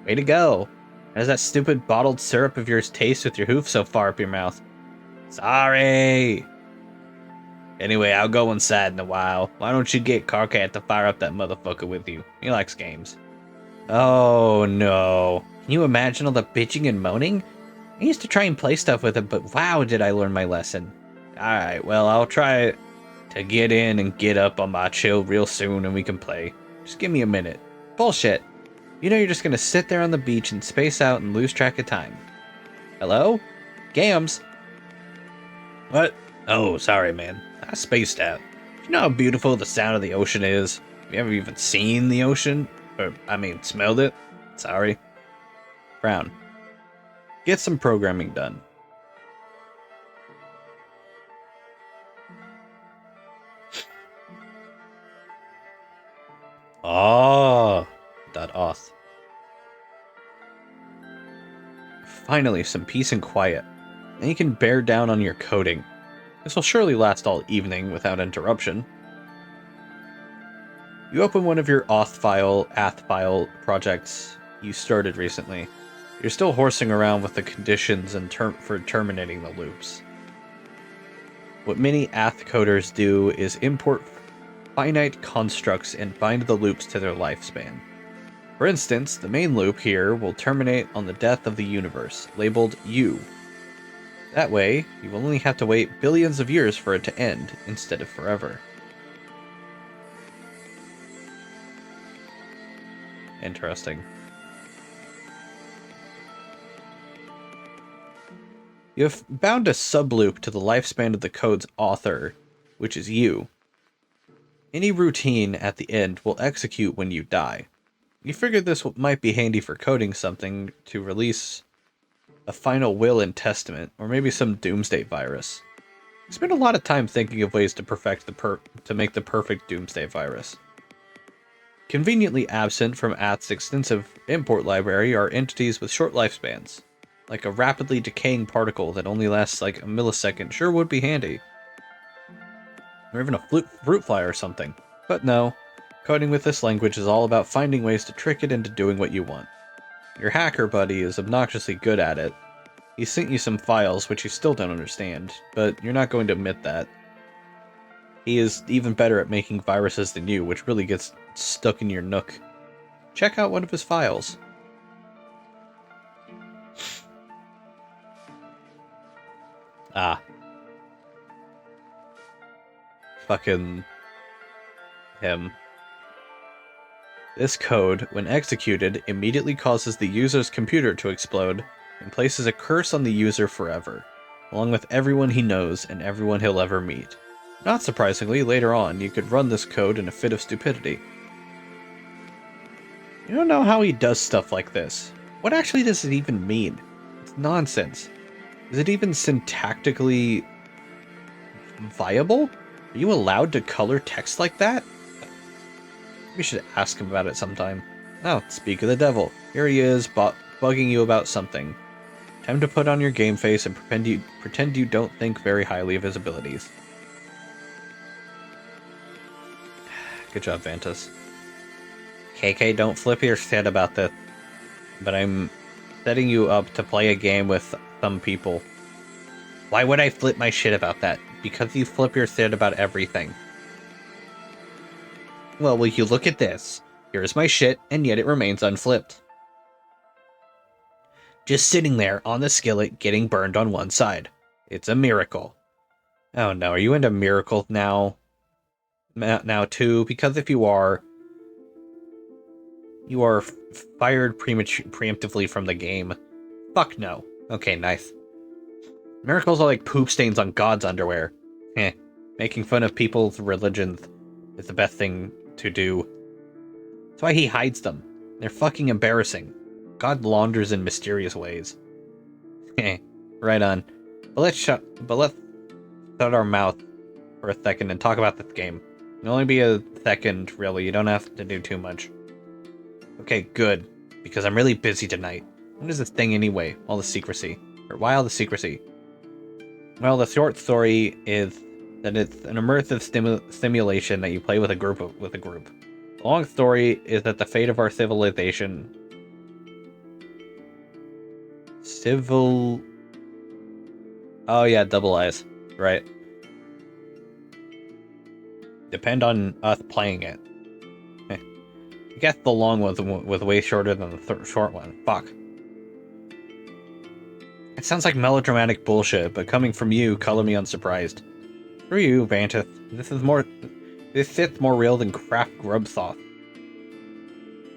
Way to go. How does that stupid bottled syrup of yours taste with your hoof so far up your mouth? Sorry. Anyway, I'll go inside in a while. Why don't you get Carcat to fire up that motherfucker with you? He likes games. Oh no. Can you imagine all the bitching and moaning? I used to try and play stuff with him, but wow, did I learn my lesson. Alright, well, I'll try to get in and get up on my chill real soon and we can play. Just give me a minute. Bullshit. You know you're just gonna sit there on the beach and space out and lose track of time. Hello? Gams? What? Oh, sorry, man. I spaced out. You know how beautiful the sound of the ocean is? Have you ever even seen the ocean? Or, smelled it? Sorry. Frown. Get some programming done. Ah. .auth. Finally, some peace and quiet. And you can bear down on your coding. This will surely last all evening without interruption. You open one of your auth file projects you started recently. You're still horsing around with the conditions and for terminating the loops. What many auth coders do is import finite constructs and bind the loops to their lifespan. For instance, the main loop here will terminate on the death of the universe, labeled U. That way, you will only have to wait billions of years for it to end, instead of forever. Interesting. You have bound a subloop to the lifespan of the code's author, which is you. Any routine at the end will execute when you die. You figured this might be handy for coding something to release a final will and testament, or maybe some doomsday virus. I spent a lot of time thinking of ways to perfect to make the perfect doomsday virus. Conveniently absent from Ath's extensive import library are entities with short lifespans. Like a rapidly decaying particle that only lasts like a millisecond sure would be handy. Or even a fruit fly or something. But no, coding with this language is all about finding ways to trick it into doing what you want. Your hacker buddy is obnoxiously good at it. He sent you some files which you still don't understand, but you're not going to admit that. He is even better at making viruses than you, which really gets stuck in your nook. Check out one of his files. Ah. Fucking him. This code, when executed, immediately causes the user's computer to explode and places a curse on the user forever, along with everyone he knows and everyone he'll ever meet. Not surprisingly, later on, you could run this code in a fit of stupidity. You don't know how he does stuff like this. What actually does it even mean? It's nonsense. Is it even syntactically viable? Are you allowed to color text like that? We should ask him about it sometime. Oh, speak of the devil. Here he is, bugging you about something. Time to put on your game face and pretend you don't think very highly of his abilities. Good job, Vantus. KK, don't flip your shit about this. But I'm setting you up to play a game with some people. Why would I flip my shit about that? Because you flip your shit about everything. Well, will you look at this? Here's my shit, and yet it remains unflipped. Just sitting there on the skillet getting burned on one side. It's a miracle. Oh no, are you into miracles now? Now too? Because if you are fired preemptively from the game. Fuck no. Okay, nice. Miracles are like poop stains on God's underwear. Making fun of people's religions is the best thing to do. That's why he hides them. They're fucking embarrassing. God launders in mysterious ways. Right on. But let's shut our mouth for a second and talk about this game. It'll only be a second, really. You don't have to do too much. Okay, good. Because I'm really busy tonight. What is this thing anyway? All the secrecy. Or why all the secrecy? Well, the short story is that it's an immersive simulation that you play with a group. The long story is that the fate of our civilization... Oh yeah, double I's. Right. Depend on us playing it. I guess the long one was way shorter than the short one. Fuck. It sounds like melodramatic bullshit, but coming from you, color me unsurprised. Screw you, Vantus. This sits more real than Kraft grub sauce.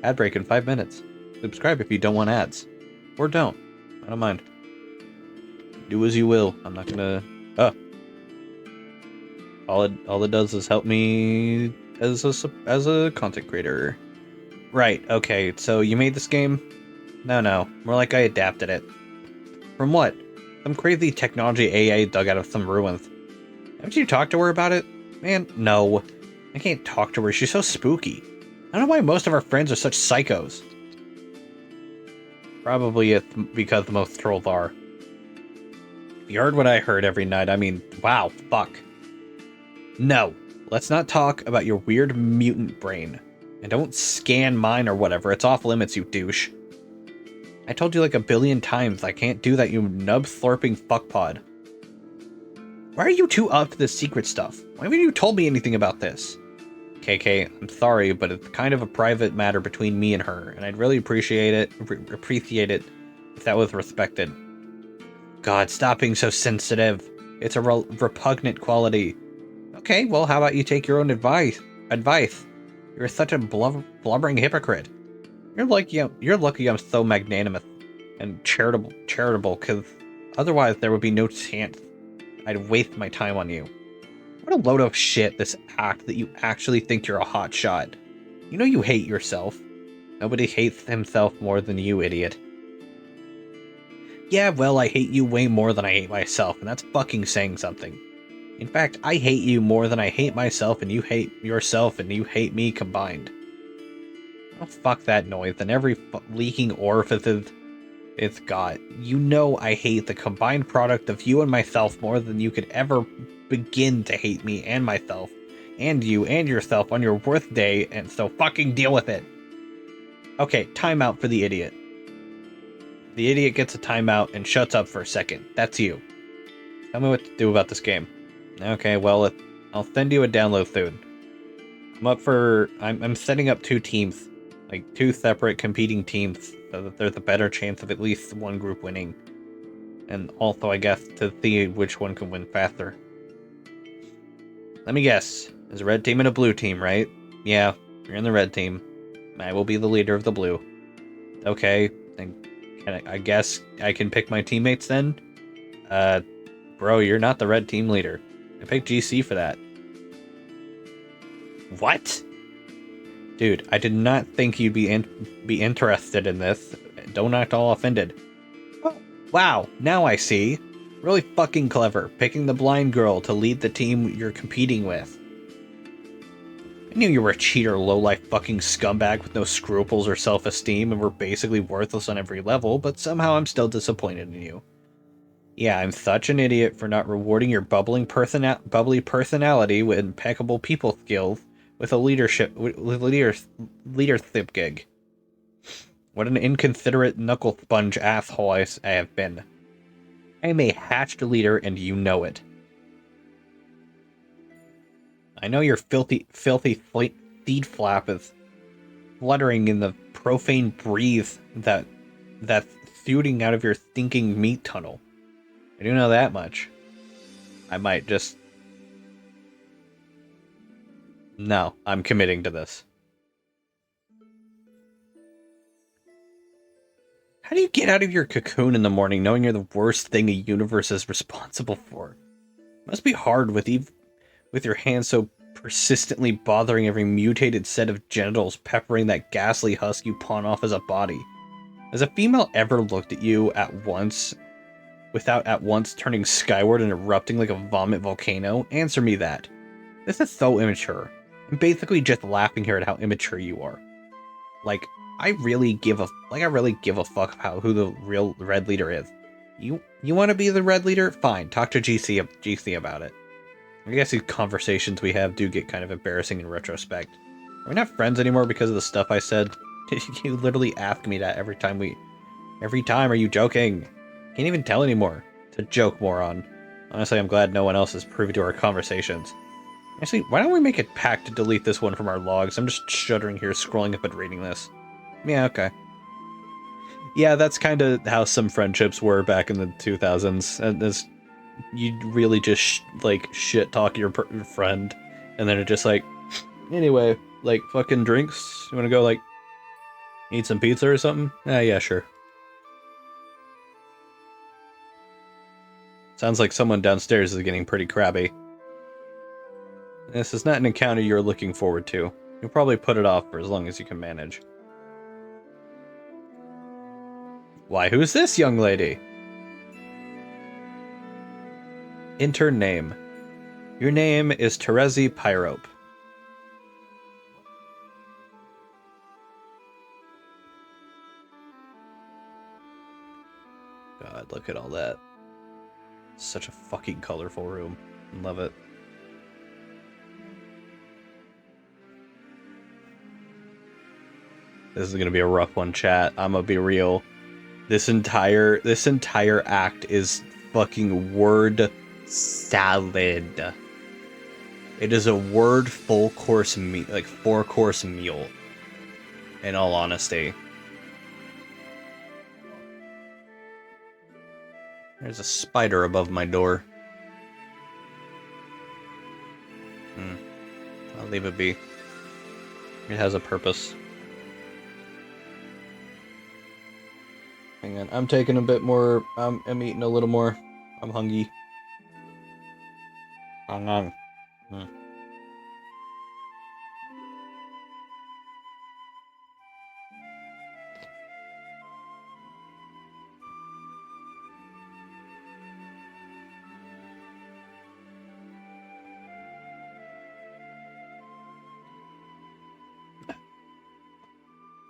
Ad break in 5 minutes. Subscribe if you don't want ads. Or don't. I don't mind. Do as you will. I'm not gonna... Oh. All it does is help me as a content creator. Right, okay, so you made this game? No. More like I adapted it. From what? Some crazy technology AI dug out of some ruins. Haven't you talked to her about it? Man, no. I can't talk to her, she's so spooky. I don't know why most of our friends are such psychos. Probably it's because most trolls are. If you heard what I heard every night, I mean, wow, fuck. No, let's not talk about your weird mutant brain. And don't scan mine or whatever, it's off limits, you douche. I told you like a billion times I can't do that, you nub-slurping fuckpod. Why are you two up to this secret stuff? Why haven't you told me anything about this? KK, I'm sorry, but it's kind of a private matter between me and her, and I'd really appreciate it if that was respected. God, stop being so sensitive. It's a repugnant quality. Okay, well, how about you take your own advice? You're such a blubbering hypocrite. You're lucky I'm so magnanimous and charitable, because otherwise there would be no chance I'd waste my time on you. What a load of shit, this act that you actually think you're a hotshot. You know you hate yourself. Nobody hates himself more than you, idiot. Yeah, well, I hate you way more than I hate myself, and that's fucking saying something. In fact, I hate you more than I hate myself, and you hate yourself, and you hate me combined. Oh, fuck that noise, and every leaking orifice it's got. You know I hate the combined product of you and myself more than you could ever begin to hate me and myself, and you and yourself on your worst day, and so fucking deal with it. Okay, timeout for the idiot. The idiot gets a timeout and shuts up for a second. That's you. Tell me what to do about this game. Okay, well, I'll send you a download soon. I'm setting up 2 teams. Like, 2 separate competing teams, so that there's a better chance of at least one group winning. And also, I guess, to see which one can win faster. Let me guess. There's a red team and a blue team, right? Yeah, you're in the red team. I will be the leader of the blue. Okay, then I guess I can pick my teammates then? Bro, you're not the red team leader. I picked GC for that. What? Dude, I did not think you'd be interested in this. Don't act all offended. Oh, wow, now I see. Really fucking clever, picking the blind girl to lead the team you're competing with. I knew you were a cheater, low-life fucking scumbag with no scruples or self-esteem and were basically worthless on every level, but somehow I'm still disappointed in you. Yeah, I'm such an idiot for not rewarding your bubbly personality with impeccable people skills with a leadership gig. What an inconsiderate knuckle sponge asshole I have been. I am a hatched leader and you know it. I know your filthy seed flap is fluttering in the profane breeze that's shooting out of your stinking meat tunnel. I do know that much. I might just... No, I'm committing to this. How do you get out of your cocoon in the morning knowing you're the worst thing a universe is responsible for? It must be hard with your hands so persistently bothering every mutated set of genitals peppering that ghastly husk you pawn off as a body. Has a female ever looked at you at once without at once turning skyward and erupting like a vomit volcano? Answer me that. This is so immature. I'm basically just laughing here at how immature you are. Like, I really give a fuck about who the real red leader is. You want to be the red leader? Fine, talk to GC about it. I guess these conversations we have do get kind of embarrassing in retrospect. Are we not friends anymore because of the stuff I said? You literally ask me that every time, are you joking? Can't even tell anymore. It's a joke, moron. Honestly, I'm glad no one else is privy to our conversations. Actually, why don't we make a pact to delete this one from our logs? I'm just shuddering here, scrolling up and reading this. Yeah, okay. Yeah, that's kind of how some friendships were back in the 2000s. And this, you really just shit talk your friend, and then it just like, anyway, like fucking drinks. You want to go like Eat some pizza or something? Yeah, sure. Sounds like someone downstairs is getting pretty crabby. This is not an encounter you're looking forward to. You'll probably put it off for as long as you can manage. Why, who's this young lady? Enter name. Your name is Terezi Pyrope. God, look at all that. Such a fucking colorful room. Love it. This is gonna be a rough one, chat. I'm gonna be real. This entire act is fucking word salad. It is a word full course meal, like 4-course meal. In all honesty. There's a spider above my door. I'll leave it be. It has a purpose. Hang on, I'm taking a bit more. I'm eating a little more. I'm hungry. Hang on.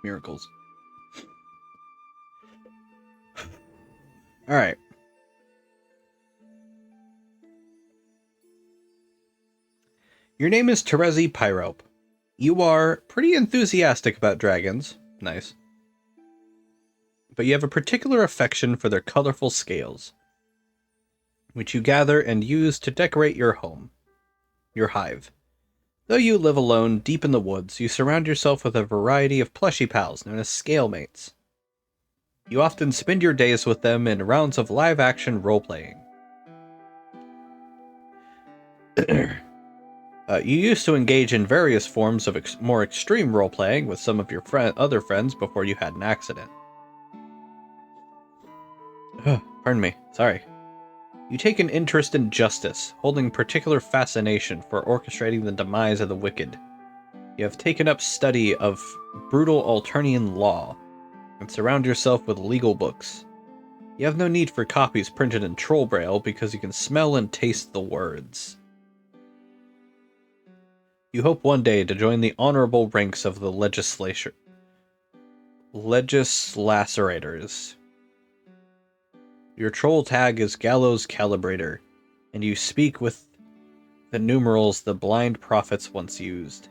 Miracles. Alright. Your name is Terezi Pyrope. You are pretty enthusiastic about dragons. Nice. But you have a particular affection for their colorful scales, which you gather and use to decorate your home, your hive. Though you live alone deep in the woods, you surround yourself with a variety of plushy pals known as scale mates. You often spend your days with them in rounds of live-action role-playing. You used to engage in various forms of more extreme role-playing with some of your other friends before you had an accident. Pardon me, sorry. You take an interest in justice, holding particular fascination for orchestrating the demise of the wicked. You have taken up study of brutal Alternian law, and surround yourself with legal books. You have no need for copies printed in troll braille because you can smell and taste the words. You hope one day to join the honorable ranks of the legislaturators. Your troll tag is Gallows Calibrator, and you speak with the numerals the blind prophets once used.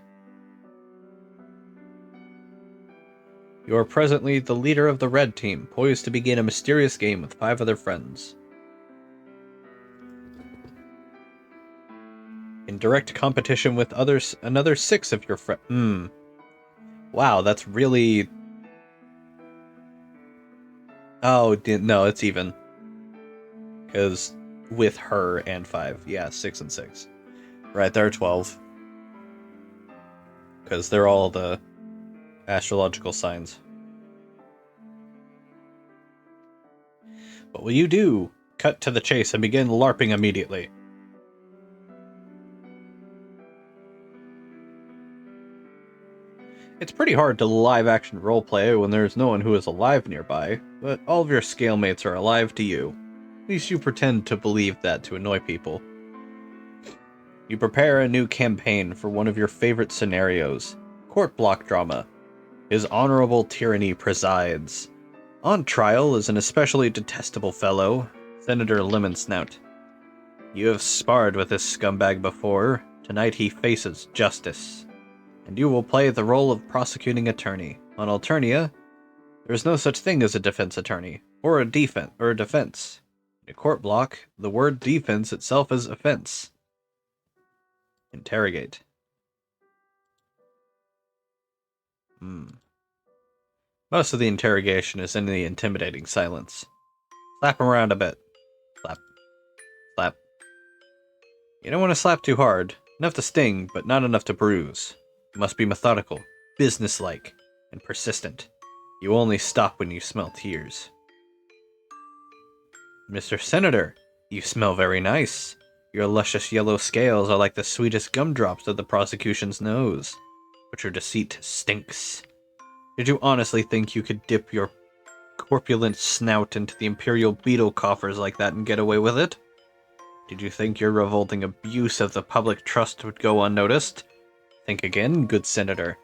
You are presently the leader of the red team, poised to begin a mysterious game with 5 other friends. In direct competition with another 6 of your friends. Wow, that's really... Oh, no, it's even. Because with her and 5. Yeah, 6 and 6. Right, there are 12. Because they're all the astrological signs. What will you do? Cut to the chase and begin LARPing immediately. It's pretty hard to live-action roleplay when there's no one who is alive nearby, but all of your scale mates are alive to you. At least you pretend to believe that to annoy people. You prepare a new campaign for one of your favorite scenarios. Court block drama. His honorable tyranny presides. On trial is an especially detestable fellow, Senator Lemon Snout. You have sparred with this scumbag before. Tonight he faces justice. And you will play the role of prosecuting attorney. On Alternia, there is no such thing as a defense attorney, or a defense. In a court block, the word defense itself is offense. Interrogate. Most of the interrogation is in the intimidating silence. Slap him around a bit. Slap. Slap. You don't want to slap too hard. Enough to sting, but not enough to bruise. You must be methodical, businesslike, and persistent. You only stop when you smell tears. Mr. Senator, you smell very nice. Your luscious yellow scales are like the sweetest gumdrops of the prosecution's nose. But your deceit stinks. Did you honestly think you could dip your corpulent snout into the imperial beetle coffers like that and get away with it? Did you think your revolting abuse of the public trust would go unnoticed? Think again, good senator.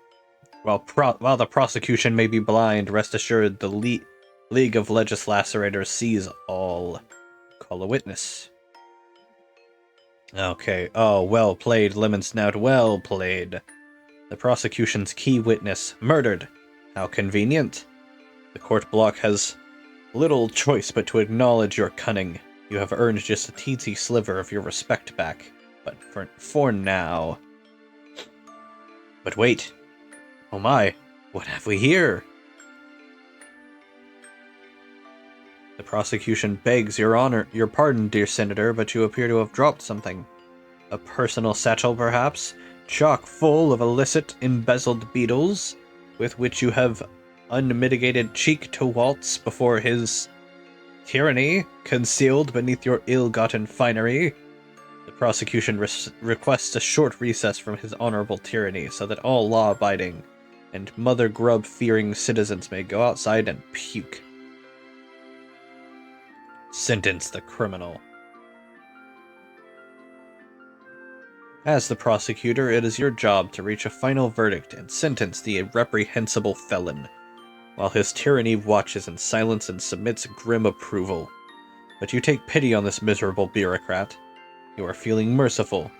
While the prosecution may be blind, rest assured the League of Legislators sees all. Call a witness. Okay, oh, well played, Lemon Snout, well played. The prosecution's key witness, murdered. How convenient. The court block has little choice but to acknowledge your cunning. You have earned just a teensy sliver of your respect back. But for now... But wait. Oh my, what have we here? The prosecution begs your pardon, dear senator, but you appear to have dropped something. A personal satchel, perhaps? Chock full of illicit, embezzled beetles, with which you have unmitigated cheek to waltz before his tyranny, concealed beneath your ill-gotten finery. The prosecution requests a short recess from his honorable tyranny, so that all law-abiding and mother grub-fearing citizens may go outside and puke. Sentence the criminal. As the prosecutor, it is your job to reach a final verdict and sentence the reprehensible felon, while his tyranny watches in silence and submits grim approval. But you take pity on this miserable bureaucrat. You are feeling merciful.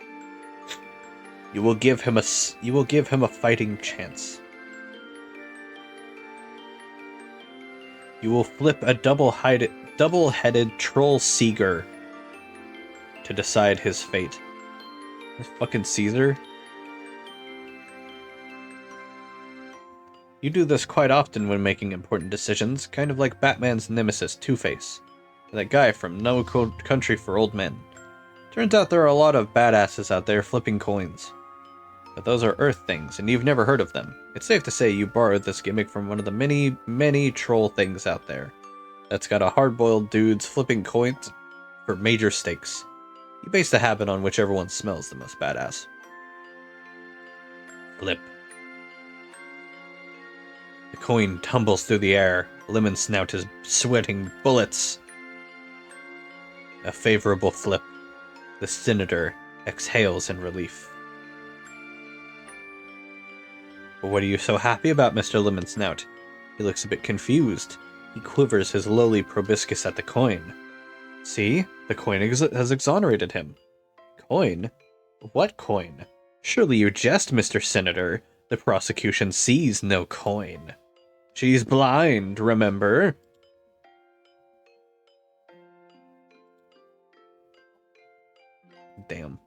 You will give him a fighting chance. You will flip a double-headed troll Seeger to decide his fate. This fucking Caesar. You do this quite often when making important decisions, kind of like Batman's nemesis, Two-Face. That guy from No Country for Old Men. Turns out there are a lot of badasses out there flipping coins. But those are Earth things, and you've never heard of them. It's safe to say you borrowed this gimmick from one of the many, many troll things out there. That's got a hard-boiled dudes flipping coins for major stakes. You base the habit on whichever one smells the most badass. Flip. The coin tumbles through the air. Lemon Snout is sweating bullets. A favorable flip. The senator exhales in relief. But what are you so happy about, Mr. Lemon Snout? He looks a bit confused. He quivers his lowly proboscis at the coin. See? The coin has exonerated him. Coin? What coin? Surely you jest, Mr. Senator. The prosecution sees no coin. She's blind, remember? Damn.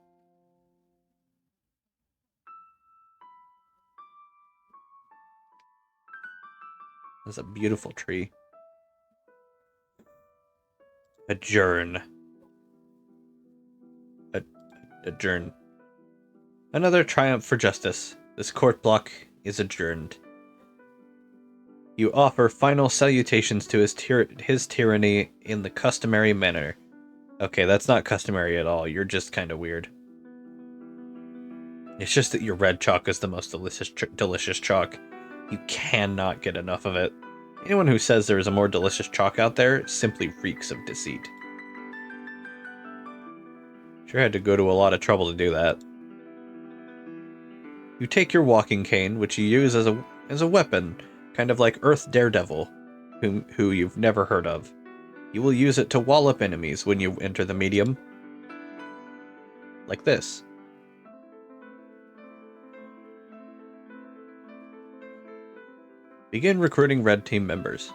That's a beautiful tree. Adjourn. Adjourn. Another triumph for justice. This court block is adjourned. You offer final salutations to his tyranny in the customary manner. Okay, that's not customary at all. You're just kind of weird. It's just that your red chalk is the most delicious chalk. You cannot get enough of it. Anyone who says there is a more delicious chalk out there simply reeks of deceit. Sure had to go to a lot of trouble to do that. You take your walking cane, which you use as a weapon, kind of like Earth Daredevil, who you've never heard of. You will use it to wallop enemies when you enter the medium. Like this. Begin recruiting Red Team members.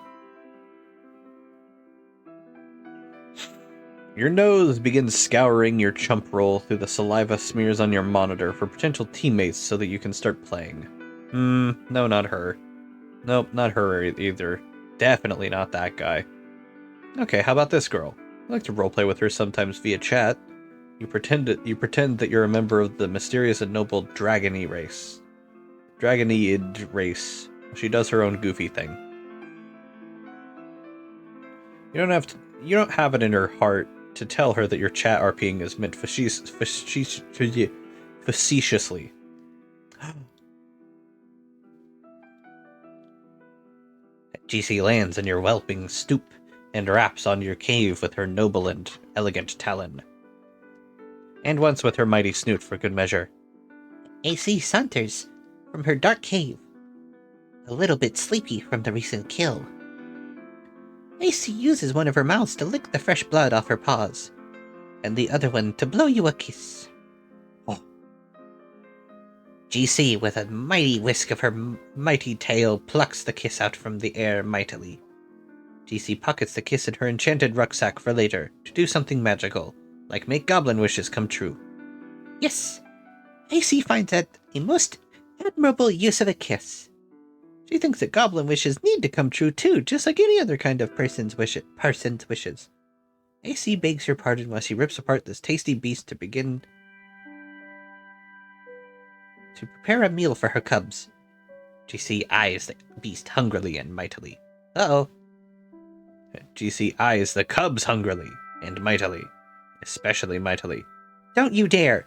Your nose begins scouring your chump roll through the saliva smears on your monitor for potential teammates so that you can start playing. No, not her. Nope, not her either. Definitely not that guy. Okay, how about this girl? I like to roleplay with her sometimes via chat. You pretend that you're a member of the mysterious and noble Dragonid race. She does her own goofy thing. You don't have it in her heart to tell her that your chat RPing is meant facetiously. GC lands in your whelping stoop and raps on your cave with her noble and elegant talon. And once with her mighty snoot for good measure. AC saunters from her dark cave, a little bit sleepy from the recent kill. AC uses one of her mouths to lick the fresh blood off her paws, and the other one to blow you a kiss. Oh. GC, with a mighty whisk of her mighty tail, plucks the kiss out from the air mightily. GC pockets the kiss in her enchanted rucksack for later, to do something magical, like make goblin wishes come true. Yes, AC finds that a most admirable use of a kiss. She thinks that goblin wishes need to come true too, just like any other kind of person's wishes. AC begs her pardon while she rips apart this tasty beast to begin to prepare a meal for her cubs. GC eyes the beast hungrily and mightily. Uh-oh. GC eyes the cubs hungrily and mightily. Especially mightily. Don't you dare!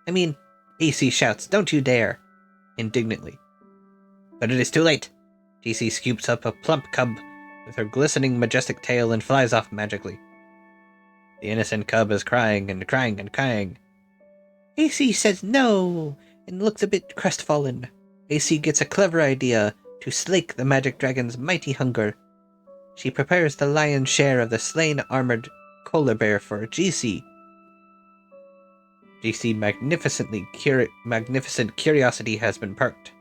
I mean, AC shouts, don't you dare! Indignantly. But it is too late. GC scoops up a plump cub with her glistening majestic tail and flies off magically. The innocent cub is crying and crying and crying. AC says no, and looks a bit crestfallen. AC gets a clever idea to slake the magic dragon's mighty hunger. She prepares the lion's share of the slain armored polar bear for GC. GC magnificent curiosity has been perked.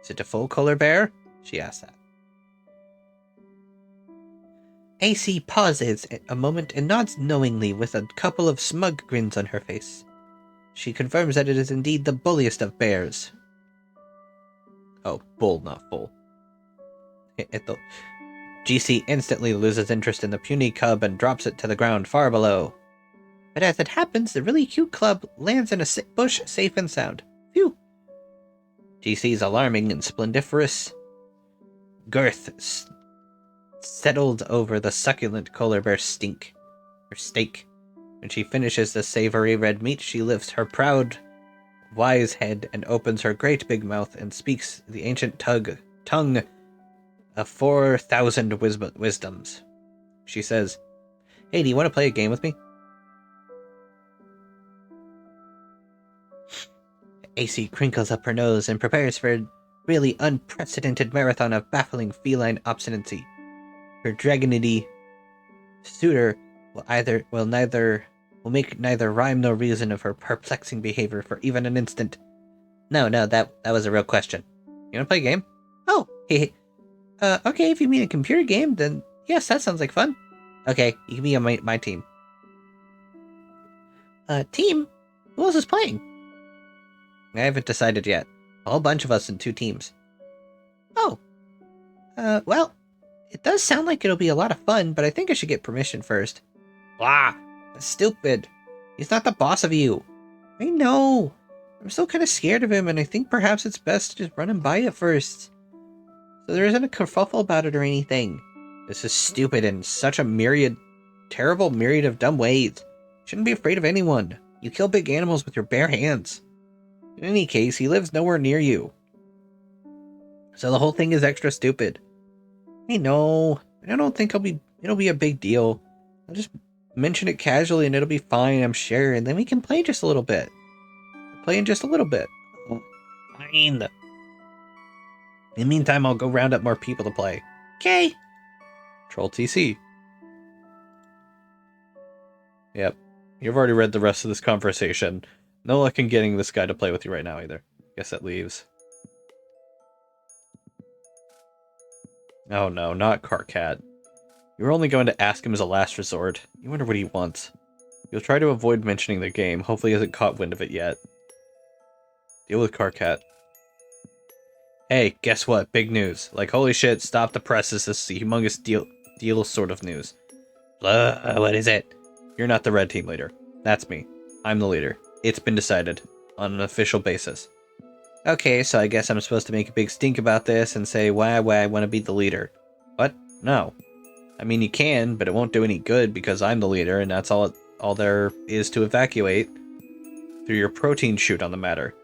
Is it a full polar bear? She asks that. AC pauses a moment and nods knowingly with a couple of smug grins on her face. She confirms that it is indeed the bulliest of bears. Oh, bull, not full. GC instantly loses interest in the puny cub and drops it to the ground far below. But as it happens, the really cute cub lands in a bush safe and sound. Phew! GC's alarming and splendiferous girth settled over the succulent polar bear steak. When she finishes the savory red meat, she lifts her proud, wise head and opens her great big mouth and speaks the ancient tongue of 4,000 wisdoms. She says, "Hey, do you want to play a game with me?" AC crinkles up her nose and prepares for a really unprecedented marathon of baffling feline obstinacy. Her dragonity suitor will make neither rhyme nor reason of her perplexing behavior for even an instant. No, that was a real question. You wanna play a game? Oh, hey. Okay, if you mean a computer game, then yes, that sounds like fun. Okay, you can be on my team. Team? Who else is playing? I haven't decided yet. A whole bunch of us in 2 teams. Oh. Well, it does sound like it'll be a lot of fun, but I think I should get permission first. Blah! That's stupid. He's not the boss of you. I know. I'm still kind of scared of him, and I think perhaps it's best to just run him by at first. So there isn't a kerfuffle about it or anything. This is stupid in such a terrible myriad of dumb ways. You shouldn't be afraid of anyone. You kill big animals with your bare hands. In any case, he lives nowhere near you. So the whole thing is extra stupid. I know. I don't think it'll be a big deal. I'll just mention it casually and it'll be fine, I'm sure, and then we can play just a little bit. Playing just a little bit. Fine. In the meantime, I'll go round up more people to play. Okay. Troll TC. Yep. You've already read the rest of this conversation. No luck in getting this guy to play with you right now either. Guess that leaves. Oh no, not Carcat. You were only going to ask him as a last resort. You wonder what he wants. You'll try to avoid mentioning the game. Hopefully he hasn't caught wind of it yet. Deal with Carcat. Hey, guess what? Big news. Like, holy shit, stop the press. This is a humongous deal sort of news. Blah, what is it? You're not the red team leader. That's me. I'm the leader. It's been decided. On an official basis. Okay, so I guess I'm supposed to make a big stink about this and say why I want to be the leader. What? No. I mean, you can, but it won't do any good because I'm the leader, and that's all there is to evacuate through your protein chute on the matter.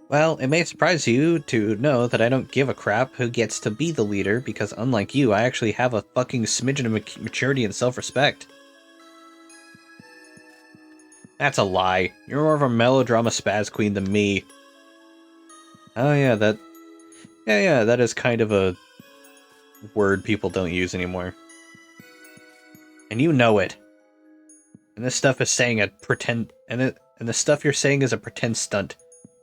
Well, it may surprise you to know that I don't give a crap who gets to be the leader, because unlike you, I actually have a fucking smidgen of maturity and self-respect. That's a lie. You're more of a melodrama spaz queen than me. Oh yeah, that is kind of a word people don't use anymore. And you know it. And this stuff is saying a pretend, and the stuff you're saying is a pretend stunt.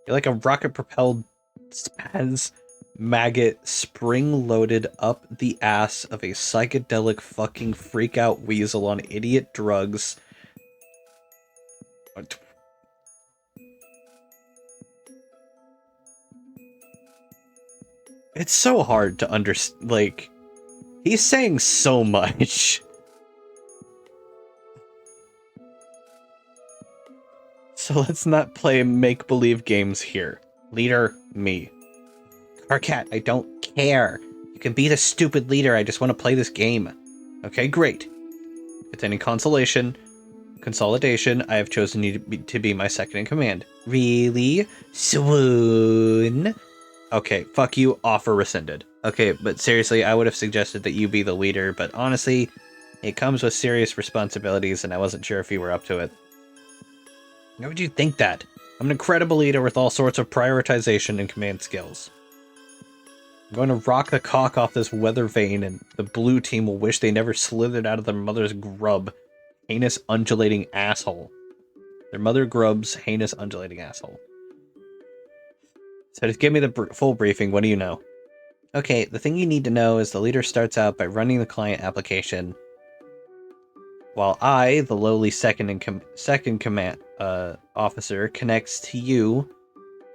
You're like a rocket-propelled spaz maggot spring-loaded up the ass of a psychedelic fucking freak-out weasel on idiot drugs. It's so hard to understand, like, he's saying so much. So let's not play make-believe games here. Leader, me. Carcat, I don't care. You can be the stupid leader, I just want to play this game. Okay, great. If it's any consolation, I have chosen you to be my second in command. Really? Swoon? Okay, fuck you, offer rescinded. Okay, but seriously, I would have suggested that you be the leader, but honestly, it comes with serious responsibilities, and I wasn't sure if you were up to it. Why would you think that? I'm an incredible leader with all sorts of prioritization and command skills. I'm going to rock the cock off this weather vane, and the blue team will wish they never slithered out of their mother's grub. Heinous undulating asshole. Their mother grub's heinous undulating asshole. So just give me the full briefing. What do you know? Okay, the thing you need to know is the leader starts out by running the client application, while I, the lowly second command officer, connects to you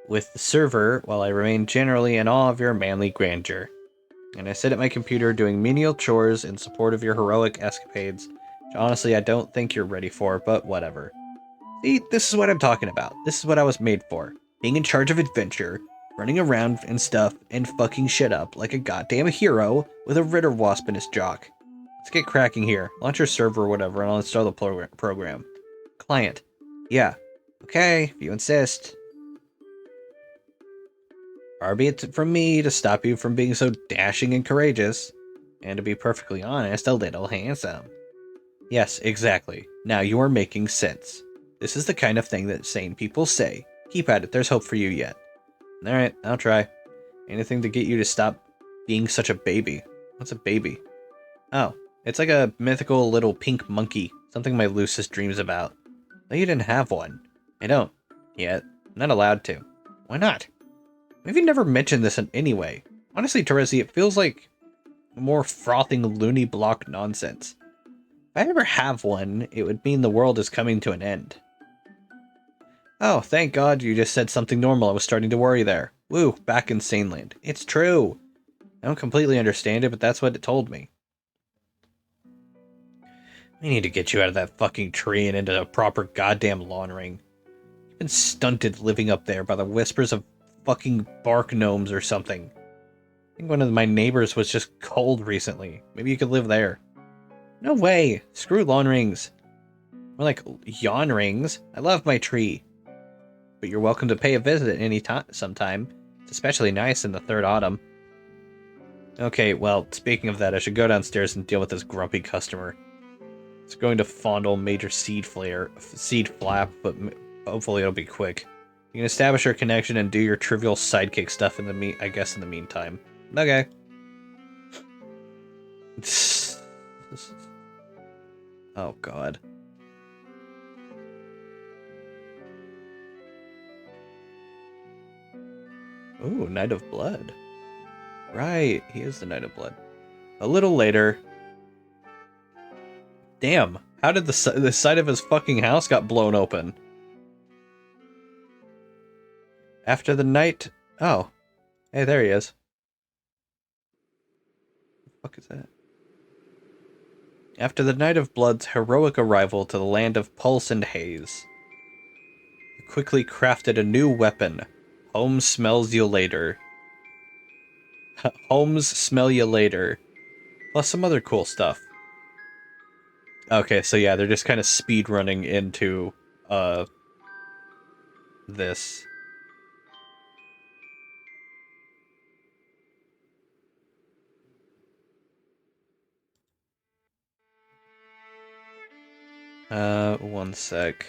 with the server while I remain generally in awe of your manly grandeur. And I sit at my computer doing menial chores in support of your heroic escapades, which honestly I don't think you're ready for, but whatever. See, this is what I'm talking about. This is what I was made for. Being in charge of adventure, running around and stuff, and fucking shit up like a goddamn hero with a Ritter Wasp in his jock. Let's get cracking here. Launch your server or whatever, and I'll install the program. Client. Yeah. Okay, if you insist. Far be it from me to stop you from being so dashing and courageous. And to be perfectly honest, a little handsome. Yes, exactly. Now you are making sense. This is the kind of thing that sane people say. Keep at it, there's hope for you yet. Alright, I'll try. Anything to get you to stop being such a baby. What's a baby? Oh, it's like a mythical little pink monkey. Something my loosest dreams about. No, you didn't have one. I don't. Yet. I'm not allowed to. Why not? Maybe never mentioned this in any way. Honestly, Teresi, it feels like more frothing loony block nonsense. If I ever have one, it would mean the world is coming to an end. Oh, thank God you just said something normal. I was starting to worry there. Woo, back in Saneland. It's true. I don't completely understand it, but that's what it told me. We need to get you out of that fucking tree and into a proper goddamn lawn ring. You've been stunted living up there by the whispers of fucking bark gnomes or something. I think one of my neighbors was just cold recently. Maybe you could live there. No way. Screw lawn rings. More like yawn rings. I love my tree. But you're welcome to pay a visit any time, sometime. It's especially nice in the third autumn. Okay, well, speaking of that, I should go downstairs and deal with this grumpy customer. It's going to fondle Major Seed Flap, but hopefully it'll be quick. You can establish your connection and do your trivial sidekick stuff in the meantime. Okay. Oh God. Ooh, Knight of Blood. Right, he is the Knight of Blood. A little later. Damn, how did the side of his fucking house got blown open? After the night... Oh. Hey, there he is. What the fuck is that? After the Night of Blood's heroic arrival to the land of Pulse and Haze, you quickly crafted a new weapon. Home smells you later. Homes smell you later. Plus some other cool stuff. Okay, so yeah, they're just kind of speed running into this. One sec.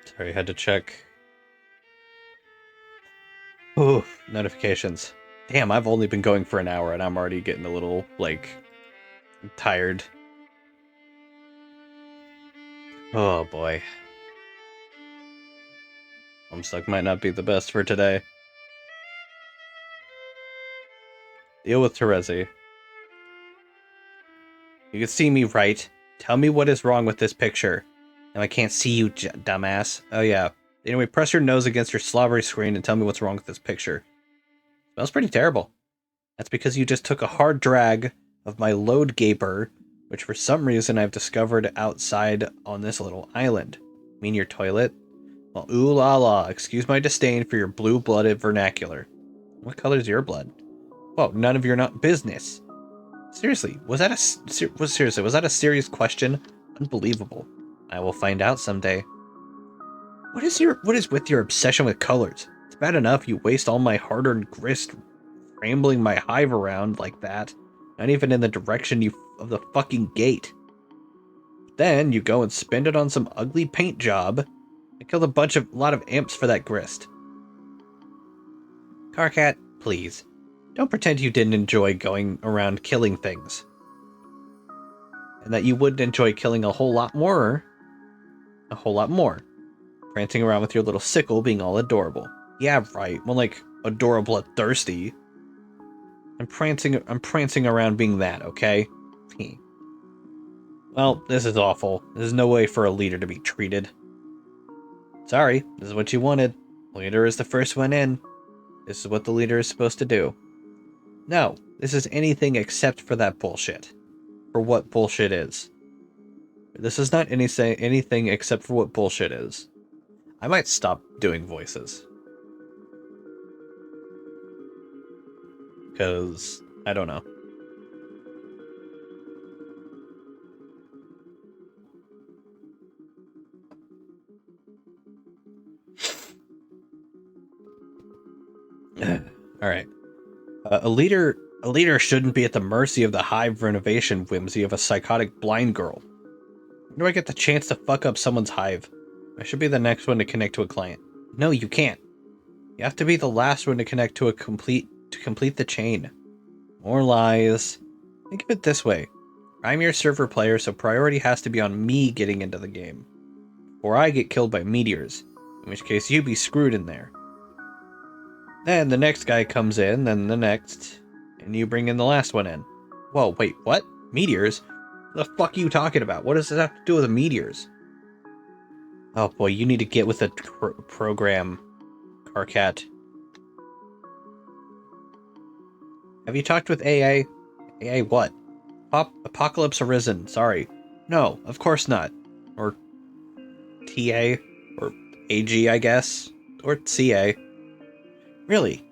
Sorry, I had to check. Ooh, notifications. Damn, I've only been going for an hour and I'm already getting a little, like, tired. Oh boy. Homestuck might not be the best for today. Deal with Terezi. You can see me, right? Tell me what is wrong with this picture. Now I can't see you, dumbass. Oh yeah. Anyway, press your nose against your slobbery screen and tell me what's wrong with this picture. Smells pretty terrible. That's because you just took a hard drag of my load gaper, which for some reason I've discovered outside on this little island. Mean your toilet? Well, ooh la la, excuse my disdain for your blue-blooded vernacular. What color's your blood? Whoa, none of your not business. Seriously, was that a serious question? Unbelievable. I will find out someday. What is with your obsession with colors? It's bad enough you waste all my hard-earned grist rambling my hive around like that. Not even in the direction of the fucking gate. Then you go and spend it on some ugly paint job. I killed a lot of imps for that grist. Carcat, please. Don't pretend you didn't enjoy going around killing things. And that you wouldn't enjoy killing a whole lot more. A whole lot more. Prancing around with your little sickle being all adorable. Yeah, right. Well, like, adorable and thirsty. I'm prancing around being that, okay? Well, this is awful. There's no way for a leader to be treated. Sorry, this is what you wanted. Leader is the first one in. This is what the leader is supposed to do. No, this is anything except for that bullshit. For what bullshit is. This is not anything except for what bullshit is. I might stop doing voices. Because, I don't know. Alright. A leader shouldn't be at the mercy of the hive renovation whimsy of a psychotic blind girl. When do I get the chance to fuck up someone's hive? I should be the next one to connect to a client. No, you can't. You have to be the last one to connect to complete the chain. More lies. Think of it this way. I'm your server player, so priority has to be on me getting into the game. Or I get killed by meteors, in which case you'd be screwed in there. Then the next guy comes in, then the next, and you bring in the last one in. Whoa, wait, what? Meteors? What the fuck are you talking about? What does this have to do with the meteors? Oh boy, you need to get with the program, Carcat. Have you talked with AA? AA what? Apocalypse Arisen, sorry. No, of course not. Or TA? Or AG, I guess? Or CA. Really?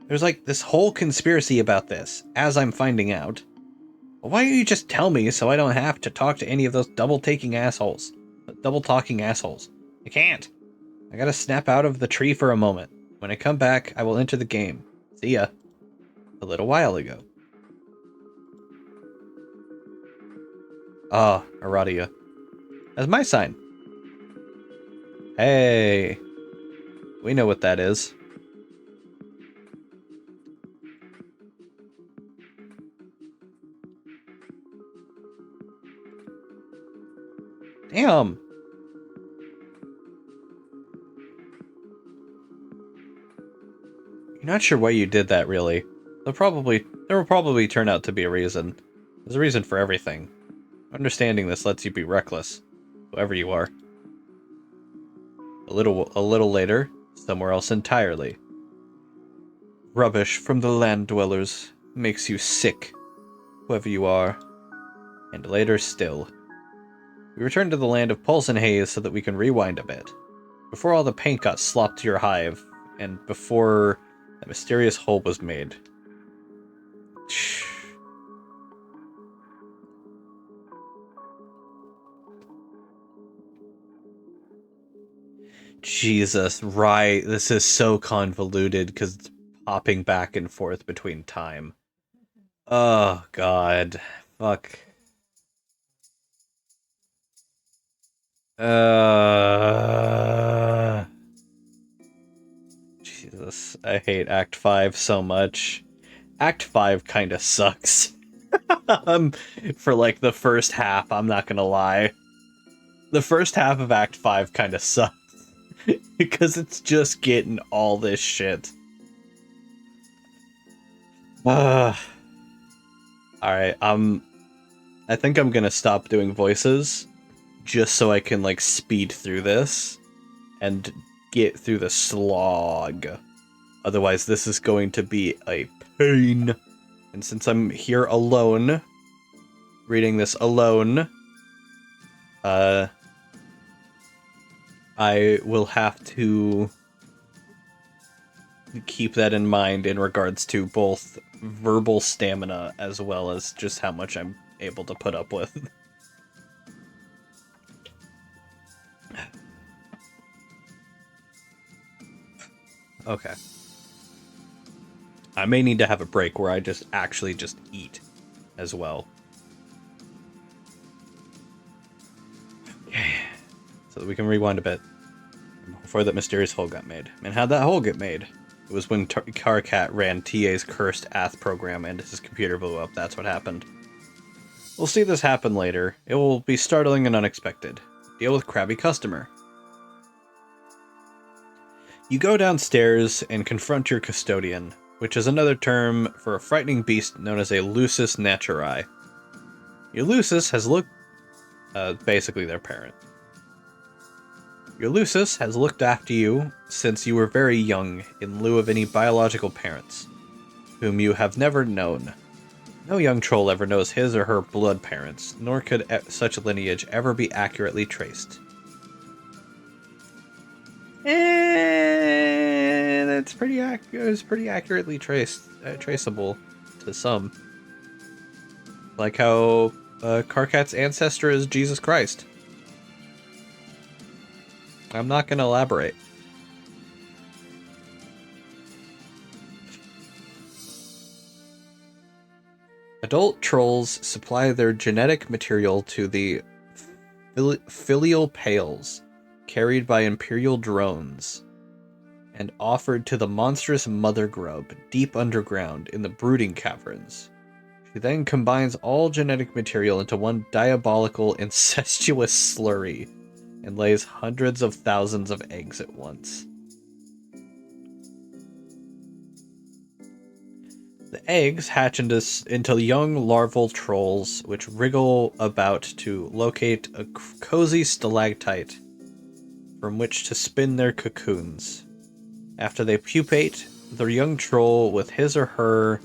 There's like this whole conspiracy about this, as I'm finding out. Well, why don't you just tell me so I don't have to talk to any of those double-talking assholes? I can't. I gotta snap out of the tree for a moment. When I come back, I will enter the game. See ya. A little while ago. Ah, Aradia. That's my sign. Hey. We know what that is. Damn. You're not sure why you did that, really. There will probably turn out to be a reason. There's a reason for everything. Understanding this lets you be reckless, whoever you are. A little later, somewhere else entirely. Rubbish from the land dwellers makes you sick, whoever you are. And later still. We return to the land of pulse and haze so that we can rewind a bit. Before all the paint got slopped to your hive, and before The mysterious hole was made. Jesus, right. This is so convoluted because it's popping back and forth between time. Oh, God. Fuck. Jesus, I hate Act 5 so much. Act 5 kinda sucks. For like the first half, I'm not gonna lie. The first half of Act 5 kinda sucks. Because it's just getting all this shit. Alright, I think I'm gonna stop doing voices. Just so I can, like, speed through this. And get through the slog. Otherwise, this is going to be a pain. And since I'm here alone, reading this alone, I will have to keep that in mind in regards to both verbal stamina as well as just how much I'm able to put up with. Okay. I may need to have a break where I just actually just eat as well. Okay. So that we can rewind a bit. Before that mysterious hole got made. And how'd that hole get made? It was when Karkat ran TA's cursed Ath program and his computer blew up. That's what happened. We'll see this happen later. It will be startling and unexpected. Deal with crabby customer. You go downstairs and confront your custodian, which is another term for a frightening beast known as a lusus naturae. Your lusus has looked... basically their parent. Your lusus has looked after you since you were very young in lieu of any biological parents, whom you have never known. No young troll ever knows his or her blood parents, nor could such lineage ever be accurately traced. That's pretty accurate. It's pretty accurately traceable to some. Like how Karkat's ancestor is Jesus Christ. I'm not going to elaborate. Adult trolls supply their genetic material to the filial pails, carried by Imperial drones, and offered to the monstrous mother grub deep underground in the brooding caverns. She then combines all genetic material into one diabolical, incestuous slurry, and lays hundreds of thousands of eggs at once. The eggs hatch into young larval trolls, which wriggle about to locate a cozy stalactite from which to spin their cocoons. After they pupate, the young troll, with his or her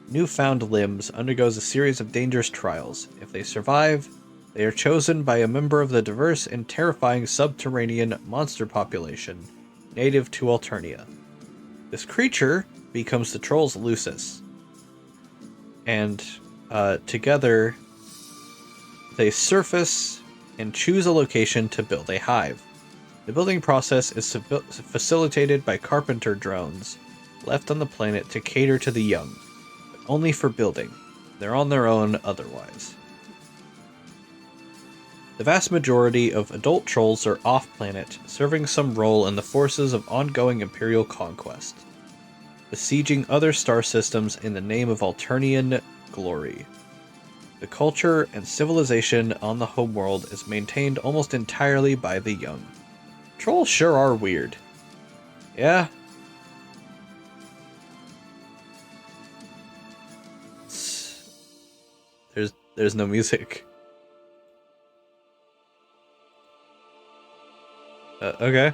newfound limbs, undergoes a series of dangerous trials. If they survive, they are chosen by a member of the diverse and terrifying subterranean monster population native to Alternia. This creature becomes the troll's lusus, and together they surface and choose a location to build a hive. The building process is facilitated by carpenter drones left on the planet to cater to the young, but only for building. They're on their own otherwise. The vast majority of adult trolls are off-planet, serving some role in the forces of ongoing Imperial conquest, besieging other star systems in the name of Alternian glory. The culture and civilization on the homeworld is maintained almost entirely by the young. Trolls sure are weird. Yeah? There's no music. Okay.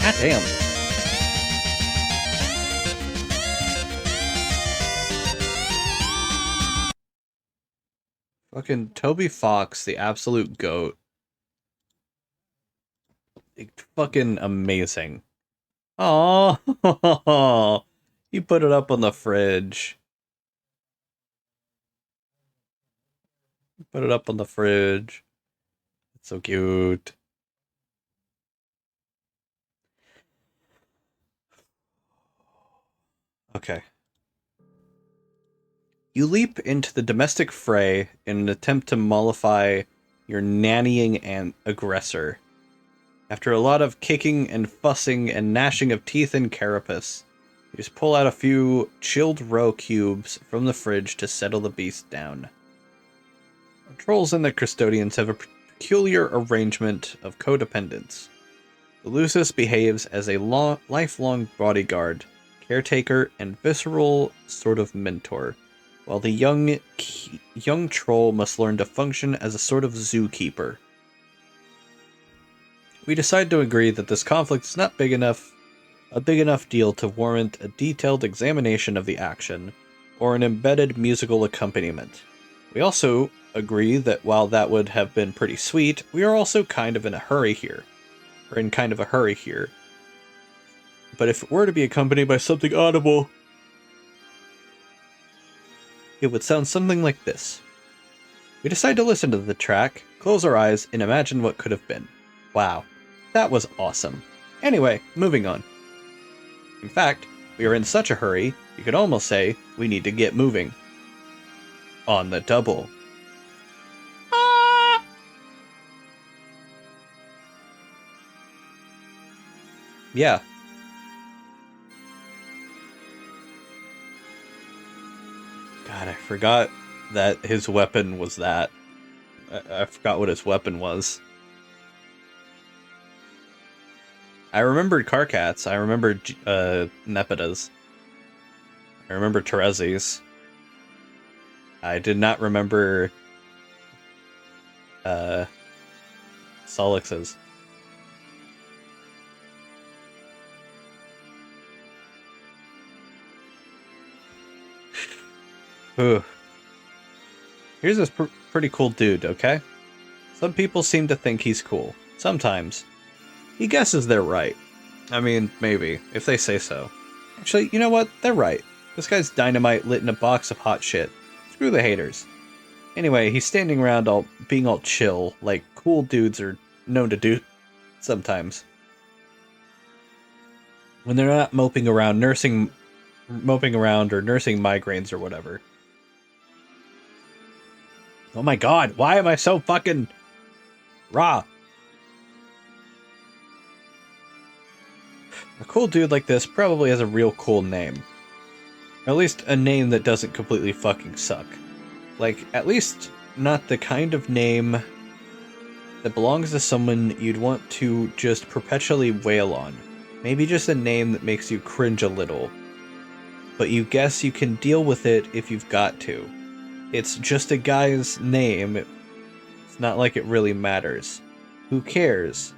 God damn. Fucking Toby Fox, the absolute goat. Fucking amazing. Oh, you put it up on the fridge. Put it up on the fridge. It's so cute. Okay. You leap into the domestic fray in an attempt to mollify your nannying and aggressor. After a lot of kicking and fussing and gnashing of teeth and carapace, you just pull out a few chilled roe cubes from the fridge to settle the beast down. The trolls and the custodians have a peculiar arrangement of codependence. The Lucis behaves as a lifelong bodyguard, caretaker, and visceral sort of mentor, while the young troll must learn to function as a sort of zookeeper. We decide to agree that this conflict is not a big enough deal to warrant a detailed examination of the action, or an embedded musical accompaniment. We also agree that while that would have been pretty sweet, we are also kind of in a hurry here. But if it were to be accompanied by something audible, it would sound something like this. We decide to listen to the track, close our eyes, and imagine what could have been. Wow, that was awesome. Anyway, moving on. In fact, we are in such a hurry, you could almost say we need to get moving. On the double. Yeah. God, I forgot that his weapon was that. I forgot what his weapon was. I remembered Carcats. I remembered Nepidas. I remember Terezi's. I did not remember Solix's. Here's this pretty cool dude, okay? Some people seem to think he's cool. Sometimes. He guesses they're right. I mean, maybe, if they say so. Actually, you know what? They're right. This guy's dynamite lit in a box of hot shit. Screw the haters. Anyway, he's standing around being all chill, like cool dudes are known to do sometimes. When they're not moping around or nursing migraines or whatever. Oh my god, why am I so fucking raw? A cool dude like this probably has a real cool name. Or at least a name that doesn't completely fucking suck. Like, at least not the kind of name that belongs to someone you'd want to just perpetually wail on. Maybe just a name that makes you cringe a little. But you guess you can deal with it if you've got to. It's just a guy's name. It's not like it really matters. Who cares?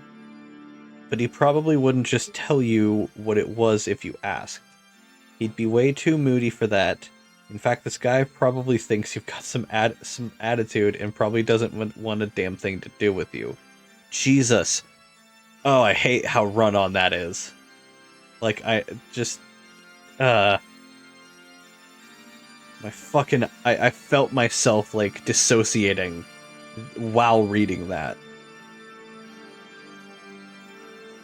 But he probably wouldn't just tell you what it was if you asked. He'd be way too moody for that. In fact, this guy probably thinks you've got some attitude and probably doesn't want a damn thing to do with you. Jesus. Oh, I hate how run-on that is. Like, I felt myself, like, dissociating while reading that.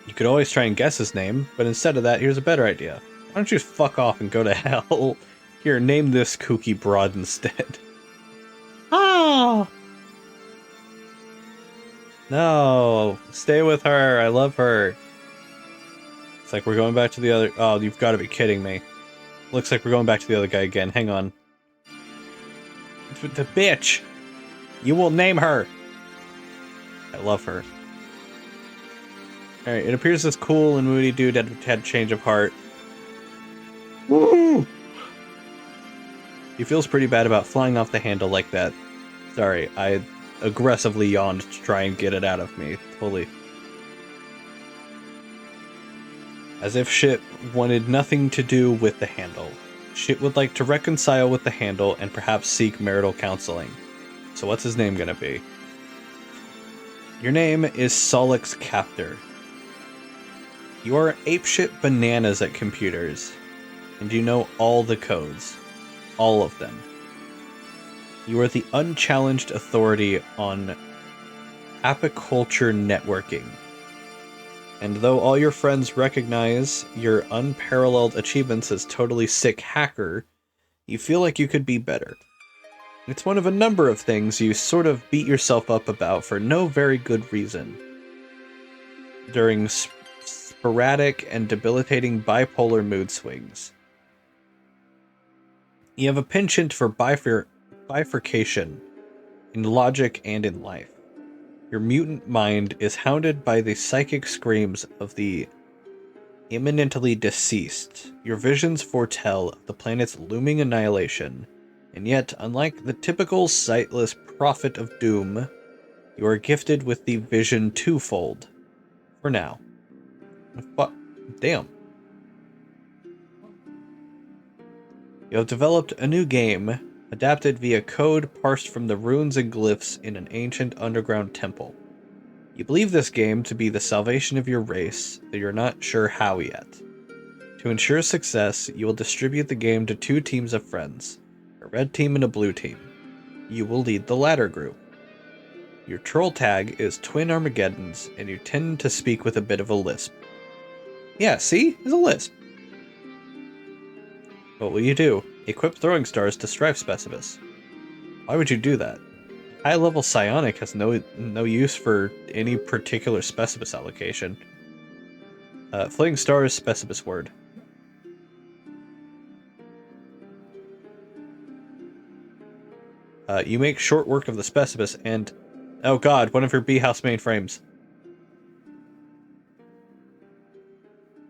You could always try and guess his name, but instead of that, here's a better idea. Why don't you just fuck off and go to hell? Here, name this kooky broad instead. Oh! No, stay with her. I love her. It's like we're going back to the other... Oh, you've got to be kidding me. Looks like we're going back to the other guy again. Hang on. The bitch! You will name her! I love her. Alright, it appears this cool and moody dude had a change of heart. Woo! He feels pretty bad about flying off the handle like that. Sorry, I aggressively yawned to try and get it out of me. Totally. As if shit wanted nothing to do with the handle. Shit would like to reconcile with the handle and perhaps seek marital counseling. So what's his name gonna be? Your name is Solix Captor. You are apeshit bananas at computers, and you know all the codes. All of them. You are the unchallenged authority on apiculture networking. And though all your friends recognize your unparalleled achievements as totally sick hacker, you feel like you could be better. It's one of a number of things you sort of beat yourself up about for no very good reason. During sporadic and debilitating bipolar mood swings. You have a penchant for bifurcation in logic and in life. Your mutant mind is hounded by the psychic screams of the imminently deceased. Your visions foretell of the planet's looming annihilation, and yet, unlike the typical sightless prophet of doom, you are gifted with the vision twofold. For now. Damn. You have developed a new game, adapted via code parsed from the runes and glyphs in an ancient underground temple. You believe this game to be the salvation of your race, though you're not sure how yet. To ensure success, you will distribute the game to 2 teams of friends, a red team and a blue team. You will lead the latter group. Your troll tag is Twin Armageddons, and you tend to speak with a bit of a lisp. Yeah, see? It's a lisp. What will you do? Equip throwing stars to Strife Specibus. Why would you do that? High-level psionic has no use for any particular Specibus allocation. Fling stars, Specibus word. You make short work of the Specibus and... Oh god, one of your B-house mainframes.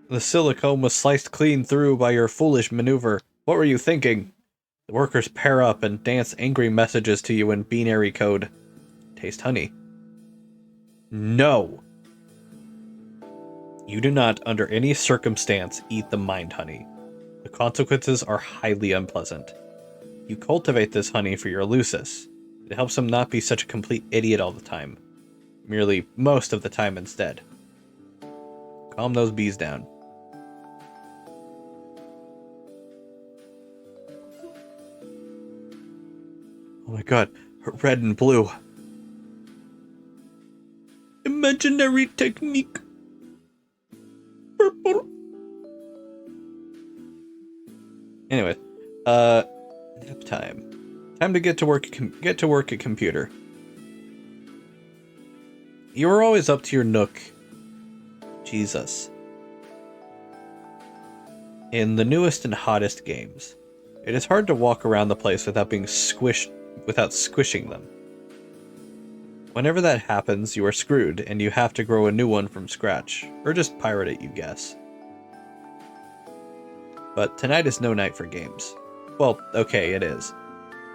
The silicone was sliced clean through by your foolish maneuver. What were you thinking? The workers pair up and dance angry messages to you in binary code. Taste honey. No. You do not, under any circumstance, eat the mind honey. The consequences are highly unpleasant. You cultivate this honey for your Lucis. It helps him not be such a complete idiot all the time. Merely most of the time instead. Calm those bees down. Oh my god, red and blue. Imaginary technique. Purple. Anyway, nap time. Time to get to work at computer. You were always up to your nook. Jesus. In the newest and hottest games, it is hard to walk around the place without being squished, without squishing them. Whenever that happens, you are screwed, and you have to grow a new one from scratch, or just pirate it, you guess. But tonight is no night for games. Well, okay, it is.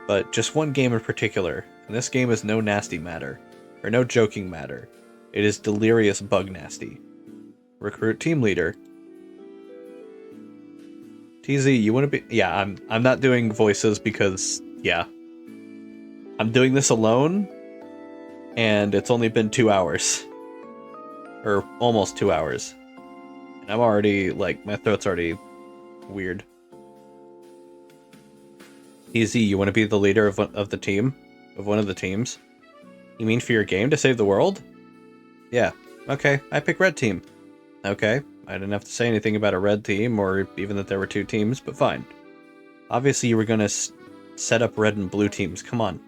But just one game in particular, and this game is no nasty matter, or no joking matter. It is delirious bug nasty. Recruit team leader. TZ, you want to be... Yeah, I'm not doing voices because, yeah. I'm doing this alone, and it's only been 2 hours. Or almost 2 hours. And I'm already, like, my throat's already weird. TZ, you want to be the leader of the team? Of one of the teams? You mean for your game to save the world? Yeah. Okay, I pick red team. Okay, I didn't have to say anything about a red team, or even that there were 2 teams, but fine. Obviously you were gonna set up red and blue teams, come on.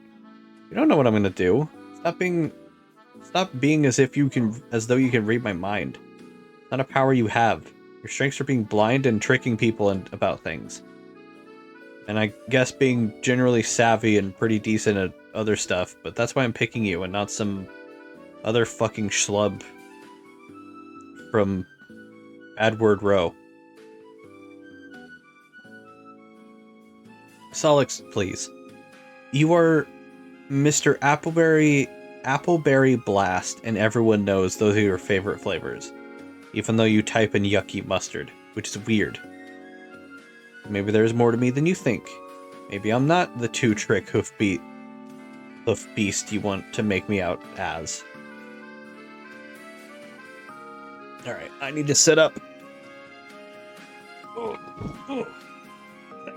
You don't know what I'm gonna do. Stop being as though you can read my mind. It's not a power you have. Your strengths are being blind and tricking people about things. And I guess being generally savvy and pretty decent at other stuff, but that's why I'm picking you and not some other fucking schlub from Adward Row. Solix, please. You are Mr. Appleberry Blast, and everyone knows those are your favorite flavors. even though you type in yucky mustard, which is weird. Maybe there's more to me than you think. Maybe I'm not the two-trick hoof beast you want to make me out as. Alright, I need to sit up. I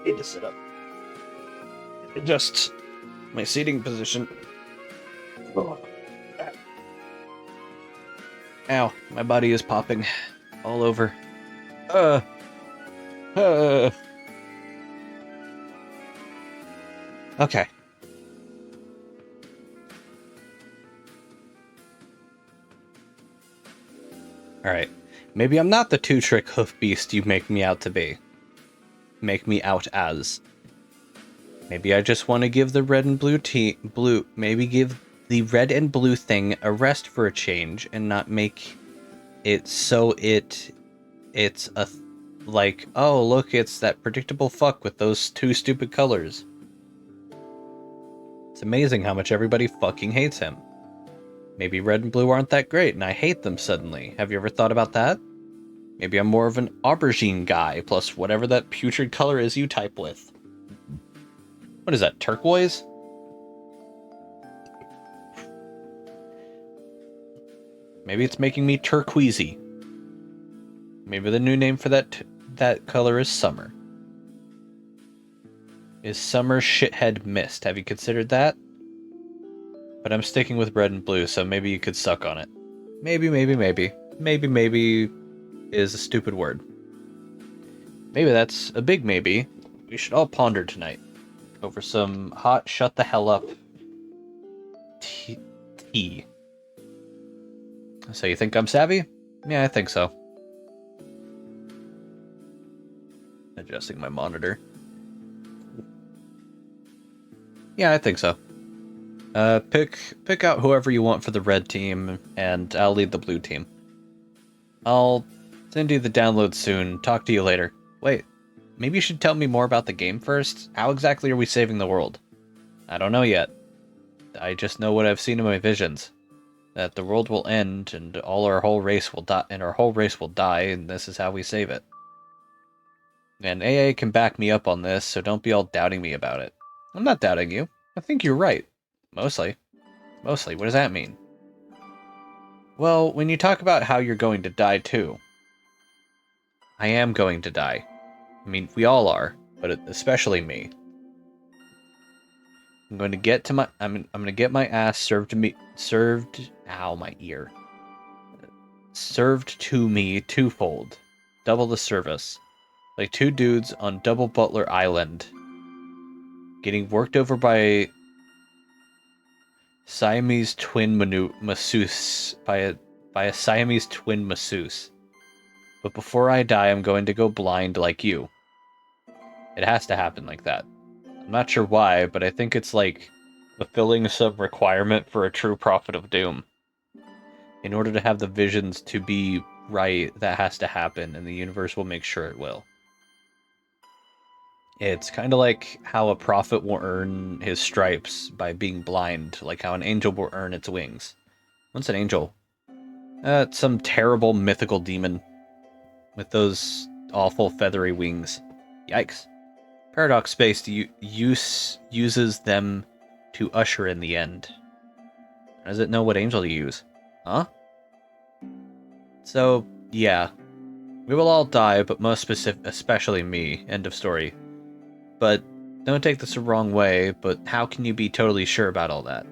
need to sit up. Adjust my seating position. Ow, my body is popping all over. Okay. Alright. Maybe I'm not the two-trick hoof beast you make me out to be. Make me out as. Maybe I just want to give the red and blue maybe give the red and blue thing a rest for a change and not make it so it's a like, oh look, it's that predictable fuck with those two stupid colors. It's amazing how much everybody fucking hates him. Maybe red and blue aren't that great and I hate them suddenly. Have you ever thought about that? Maybe I'm more of an aubergine guy plus whatever that putrid color is you type with. What is that, turquoise? Maybe it's making me turquoisey. Maybe the new name for that color is summer. Is summer shithead mist? Have you considered that? But I'm sticking with red and blue, so maybe you could suck on it. Maybe. Maybe is a stupid word. Maybe that's a big maybe. We should all ponder tonight. Over some hot shut the hell up tea. So you think I'm savvy? Yeah, I think so. Adjusting my monitor. Yeah, I think so. Pick out whoever you want for the red team, and I'll lead the blue team. I'll send you the download soon. Talk to you later. Wait, maybe you should tell me more about the game first? How exactly are we saving the world? I don't know yet. I just know what I've seen in my visions. That the world will end, and our whole race will die, and this is how we save it. And AA can back me up on this, so don't be all doubting me about it. I'm not doubting you. I think you're right. Mostly. What does that mean? Well, when you talk about how you're going to die too. I am going to die. I mean, we all are, but especially me. I'm going to get to my I'm going to get my ass served ow, my ear. Served to me twofold. Double the service. Like two dudes on Double Butler Island getting worked over by Siamese twin masseuse by a Siamese twin masseuse. But before I die, I'm going to go blind like you. It has to happen like that. I'm not sure why, but I think it's like fulfilling some requirement for a true prophet of doom. In order to have the visions to be right, that has to happen, and the universe will make sure it will. It's kind of like how a prophet will earn his stripes by being blind, like how an angel will earn its wings. What's an angel? It's some terrible mythical demon with those awful feathery wings. Yikes. Paradox Space uses them to usher in the end. How does it know what angel to use? Huh? So, yeah. We will all die, but especially me. End of story. But don't take this the wrong way, but how can you be totally sure about all that?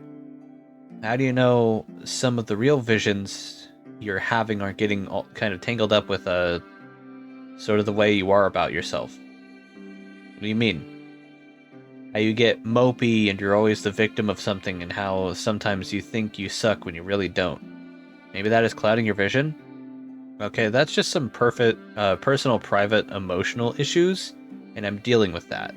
How do you know some of the real visions you're having aren't getting all kind of tangled up with sort of the way you are about yourself? What do you mean? How you get mopey and you're always the victim of something, and how sometimes you think you suck when you really don't. Maybe that is clouding your vision? Okay, that's just some personal, private, emotional issues, and I'm dealing with that.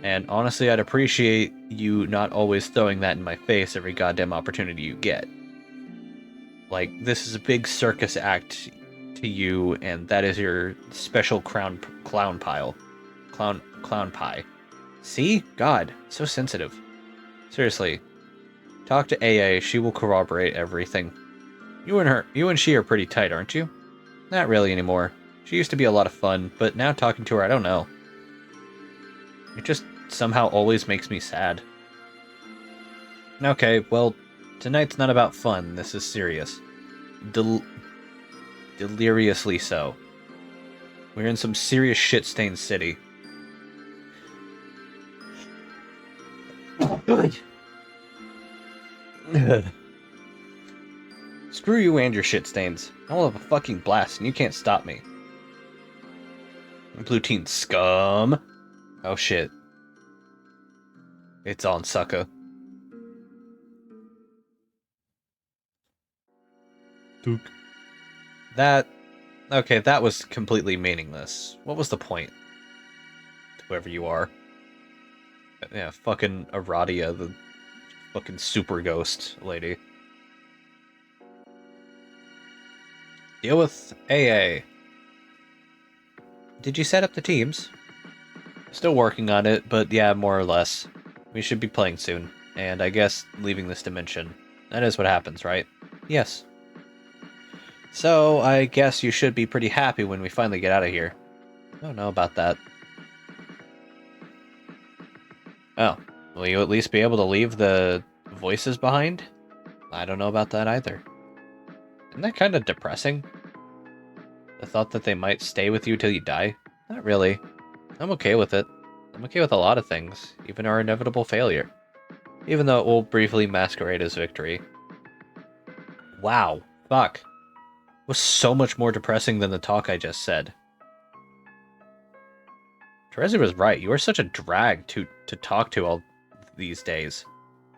And honestly, I'd appreciate you not always throwing that in my face every goddamn opportunity you get. Like, this is a big circus act to you, and that is your special clown pie. See? God, so sensitive. Seriously. Talk to AA, she will corroborate everything. You and she are pretty tight, aren't you? Not really anymore. She used to be a lot of fun, but now talking to her, I don't know. It just somehow always makes me sad. Okay, well, tonight's not about fun. This is serious. Deliriously so. We're in some serious shit-stained city. Screw you and your shit stains. I'll have a fucking blast and you can't stop me. Blue team scum. Oh shit. It's on, sucker. Duke. Okay, that was completely meaningless. What was the point? Whoever you are. Yeah, fucking Aradia, the fucking super ghost lady. Deal with AA. Did you set up the teams? Still working on it, but yeah, more or less. We should be playing soon, and I guess leaving this dimension. That is what happens, right? Yes. So, I guess you should be pretty happy when we finally get out of here. I don't know about that. Oh, will you at least be able to leave the voices behind? I don't know about that either. Isn't that kind of depressing? The thought that they might stay with you till you die? Not really. I'm okay with it. I'm okay with a lot of things, even our inevitable failure. Even though it will briefly masquerade as victory. Wow. Fuck. It was so much more depressing than the talk I just said. Terezi was right. You are such a drag to talk to all these days.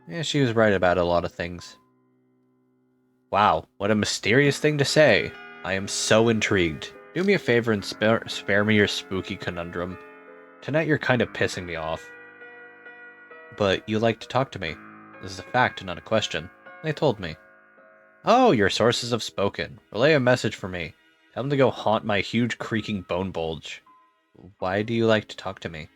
Yeah, she was right about a lot of things. Wow, what a mysterious thing to say. I am so intrigued. Do me a favor and spare me your spooky conundrum. Tonight you're kind of pissing me off. But you like to talk to me. This is a fact, not a question. They told me. Oh, your sources have spoken. Relay a message for me. Tell them to go haunt my huge creaking bone bulge. Why do you like to talk to me?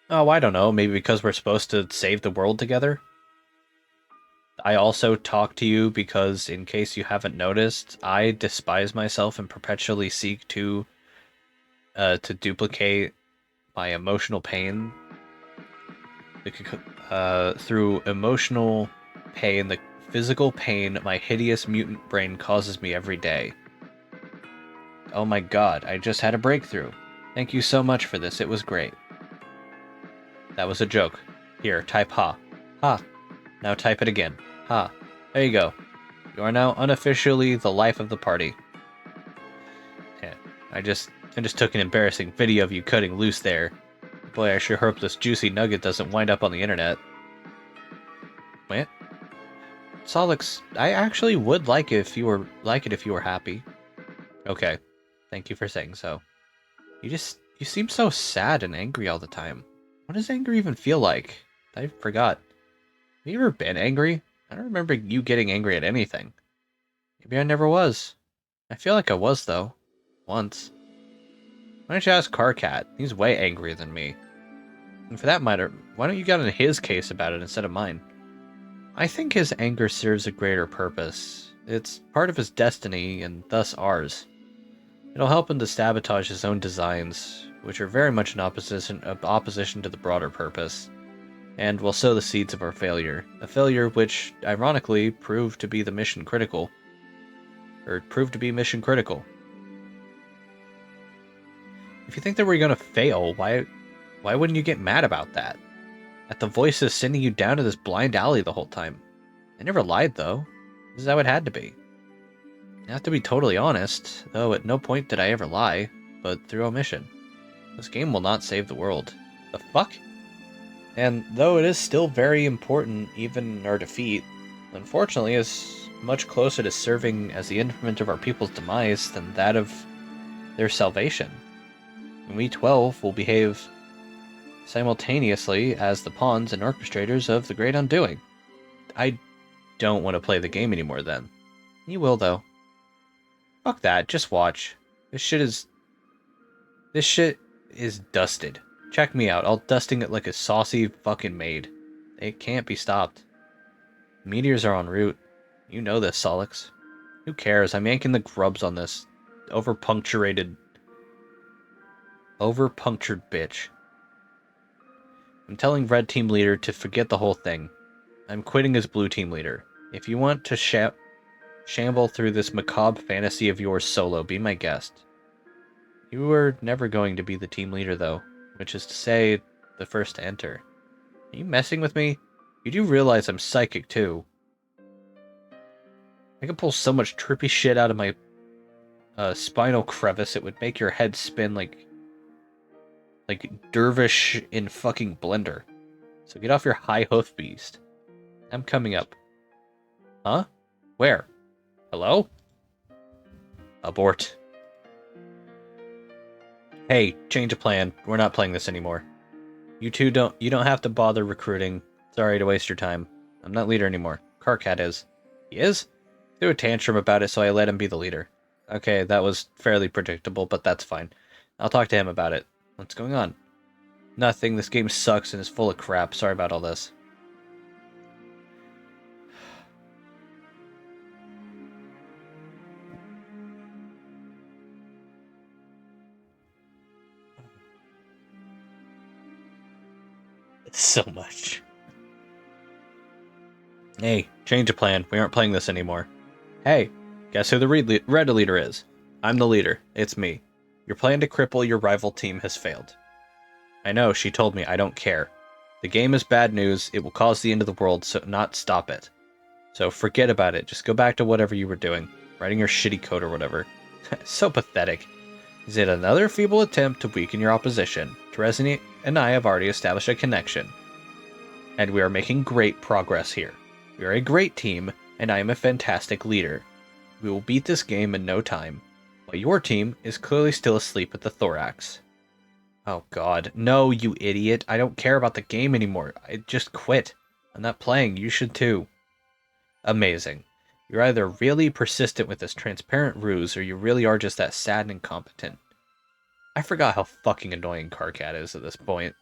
Oh, I don't know. Maybe because we're supposed to save the world together? I also talk to you because, in case you haven't noticed, I despise myself and perpetually seek to duplicate my emotional pain through emotional pain, the physical pain my hideous mutant brain causes me every day. Oh my god, I just had a breakthrough. Thank you so much for this, it was great. That was a joke. Here, type ha. Ha. Now type it again. Ha. There you go. You are now unofficially the life of the party. Yeah, I just took an embarrassing video of you cutting loose there. Boy, I sure hope this juicy nugget doesn't wind up on the internet. What? Solix, I actually would like it if you were happy. Okay. Thank you for saying so. You seem so sad and angry all the time. What does anger even feel like? I forgot. Have you ever been angry? I don't remember you getting angry at anything. Maybe I never was. I feel like I was, though. Once. Why don't you ask Carcat? He's way angrier than me. And for that matter, why don't you get on his case about it instead of mine? I think his anger serves a greater purpose. It's part of his destiny, and thus ours. It'll help him to sabotage his own designs, which are very much in opposition to the broader purpose, and will sow the seeds of our failure. A failure which, ironically, proved to be mission critical. If you think that we're gonna fail, why wouldn't you get mad about that? At the voices sending you down to this blind alley the whole time. They never lied, though. This is how it had to be. I have to be totally honest, though at no point did I ever lie, but through omission. This game will not save the world. The fuck? And though it is still very important, even in our defeat, unfortunately is much closer to serving as the instrument of our people's demise than that of their salvation. And we 12 will behave simultaneously as the pawns and orchestrators of the great undoing. I don't want to play the game anymore then. You will, though. Fuck that, just watch. This shit is dusted. Check me out, I'll dusting it like a saucy fucking maid. It can't be stopped. Meteors are en route. You know this, Solix. Who cares? I'm yanking the grubs on this overpunctured bitch. I'm telling Red Team Leader to forget the whole thing. I'm quitting as Blue Team Leader. If you want to shamble through this macabre fantasy of yours solo, be my guest. You were never going to be the team leader, though, which is to say, the first to enter. Are you messing with me? You do realize I'm psychic, too. I can pull so much trippy shit out of my spinal crevice it would make your head spin like Dervish in fucking Blender. So get off your high hoof beast. I'm coming up. Huh? Where? Hello? Abort. Hey, change of plan. We're not playing this anymore. You don't have to bother recruiting. Sorry to waste your time. I'm not leader anymore. Carcat is. He is? Threw a tantrum about it, so I let him be the leader. Okay, that was fairly predictable, but that's fine. I'll talk to him about it. What's going on? Nothing. This game sucks and is full of crap. Sorry about all this. So much. Hey, change of plan. We aren't playing this anymore. Hey, guess who the red leader is? I'm the leader. It's me. Your plan to cripple your rival team has failed. I know, she told me. I don't care. The game is bad news. It will cause the end of the world, so not stop it. So forget about it. Just go back to whatever you were doing. Writing your shitty code or whatever. So pathetic. Is it another feeble attempt to weaken your opposition? Teresny and I have already established a connection. And we are making great progress here. We are a great team, and I am a fantastic leader. We will beat this game in no time. But your team is clearly still asleep at the thorax. Oh god. No, you idiot. I don't care about the game anymore. I just quit. I'm not playing. You should too. Amazing. You're either really persistent with this transparent ruse, or you really are just that sad and incompetent. I forgot how fucking annoying Carcat is at this point.